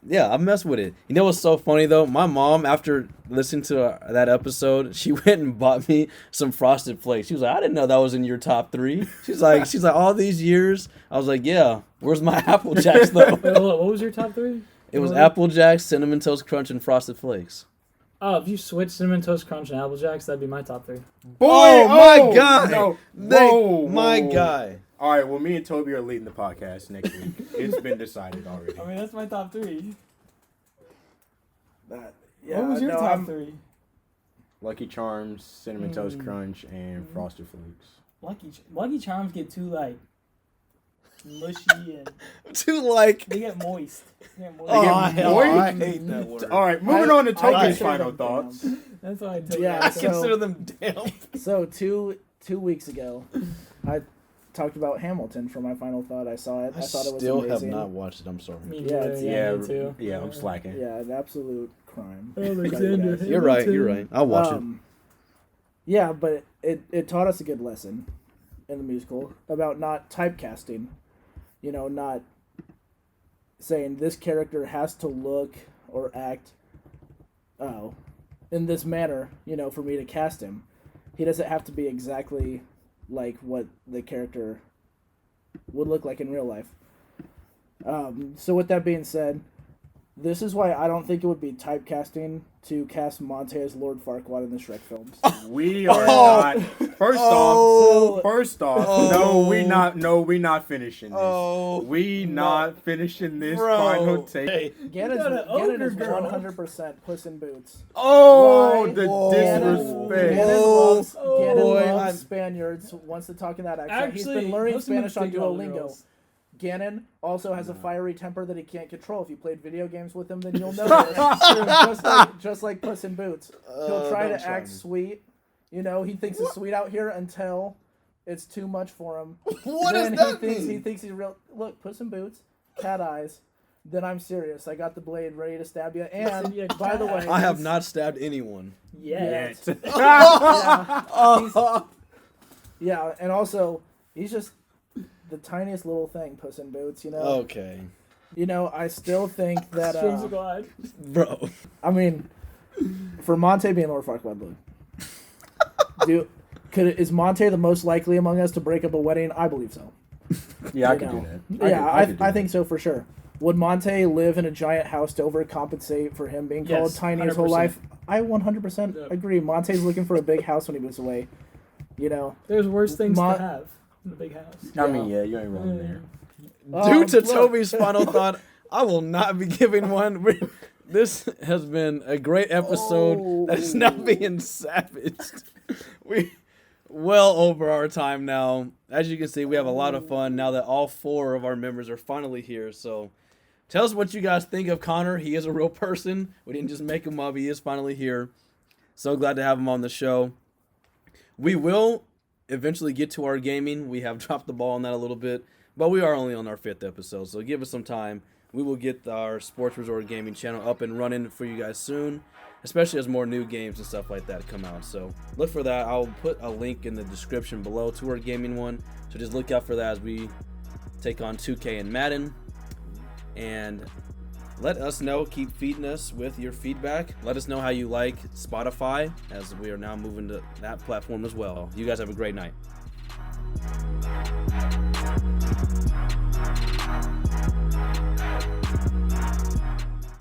Yeah, I messed with it. You know what's so funny though? My mom, after listening to that episode, she went and bought me some Frosted Flakes. She was like, "I didn't know that was in your top 3." She's like, all these years. I was like, "Yeah, where's my Apple Jacks though?" Wait, hold on. What was your top 3? It was Apple Jacks, Cinnamon Toast Crunch, and Frosted Flakes. Oh, if you switch Cinnamon Toast Crunch and Apple Jacks, that'd be my top 3. Boy, my guy! No, My guy. Alright, well, me and Toby are leading the podcast next week. It's been decided already. I mean, that's my top 3. What What was your top 3? Lucky Charms, Cinnamon Toast Crunch, and Frosted Flakes. Lucky Charms get too mushy and they get moist. Oh, hell, moist? I hate that word. Alright, moving on to I Toby's consider final them thoughts. That's why I took Yeah, I that. so- consider them damp. So two weeks ago, I talked about Hamilton for my final thought. I saw it. I thought it was still amazing. have not watched it. I'm sorry. Me Yeah, neither. it's- Me too. Yeah, I'm slacking. Yeah, an absolute crime. Alexander Guys. You're right. You're right. I'll watch it. Yeah, but it taught us a good lesson in the musical about not typecasting. You know, not saying this character has to look or act in this manner, you know, for me to cast him. He doesn't have to be exactly like what the character would look like in real life. So with that being said, this is why I don't think it would be typecasting to cast Monte as Lord Farquaad in the Shrek films. We are not. First off, Oh. no, we not finishing this. Oh. We not finishing this Bro. final take. Hey. Gannon got an ogre is girl. 100% Puss in Boots. Oh, Why? the Whoa. disrespect. Gannon Whoa. loves, Gannon Boy, loves I'm- Spaniards, wants to talk in that accent. Actually, He's been learning Puss in Boots Spanish on take all the Duolingo. girls. Gannon also has a fiery temper that he can't control. If you played video games with him, then you'll know this. just like Puss in Boots. He'll try to act sweet. You know, he thinks it's sweet out here until it's too much for him. What Then does that he mean? thinks he's real. Look, Puss in Boots, cat eyes. Then I'm serious. I got the blade ready to stab you. And Yeah, by the way, I have not stabbed anyone. Yet. Yeah, and also he's just the tiniest little thing, Puss in Boots. You know. Okay, You know, I still think that. Strings of God. bro. I mean, for Monte being Lord Farquaad, look. Is Monte the most likely among us to break up a wedding? I believe so. Yeah, I You can know. do that. I think so for sure. Would Monte live in a giant house to overcompensate for him being called Yes, tiny his whole 100%. life? I 100% Yeah. agree. Monte's looking for a big house when he moves away. You know. There's worse things Mon- to have in a big house. I mean, yeah, you ain't wrong there. Due to Look. Toby's final thought, I will not be giving one. This has been a great episode that is not being savaged. We well over our time now. As you can see, we have a lot of fun now that all 4 of our members are finally here. So tell us what you guys think of Connor. He is a real person. We didn't just make him up. He is finally here. So glad to have him on the show. We will eventually get to our gaming. We have dropped the ball on that a little bit, but we are only on our 5th episode, so give us some time. We will get our Sports Resort Gaming channel up and running for you guys soon, especially as more new games and stuff like that come out. So look for that. I'll put a link in the description below to our gaming one, so just look out for that as we take on 2K and Madden. And let us know. Keep feeding us with your feedback. Let us know how you like Spotify, as we are now moving to that platform as well. You guys have a great night.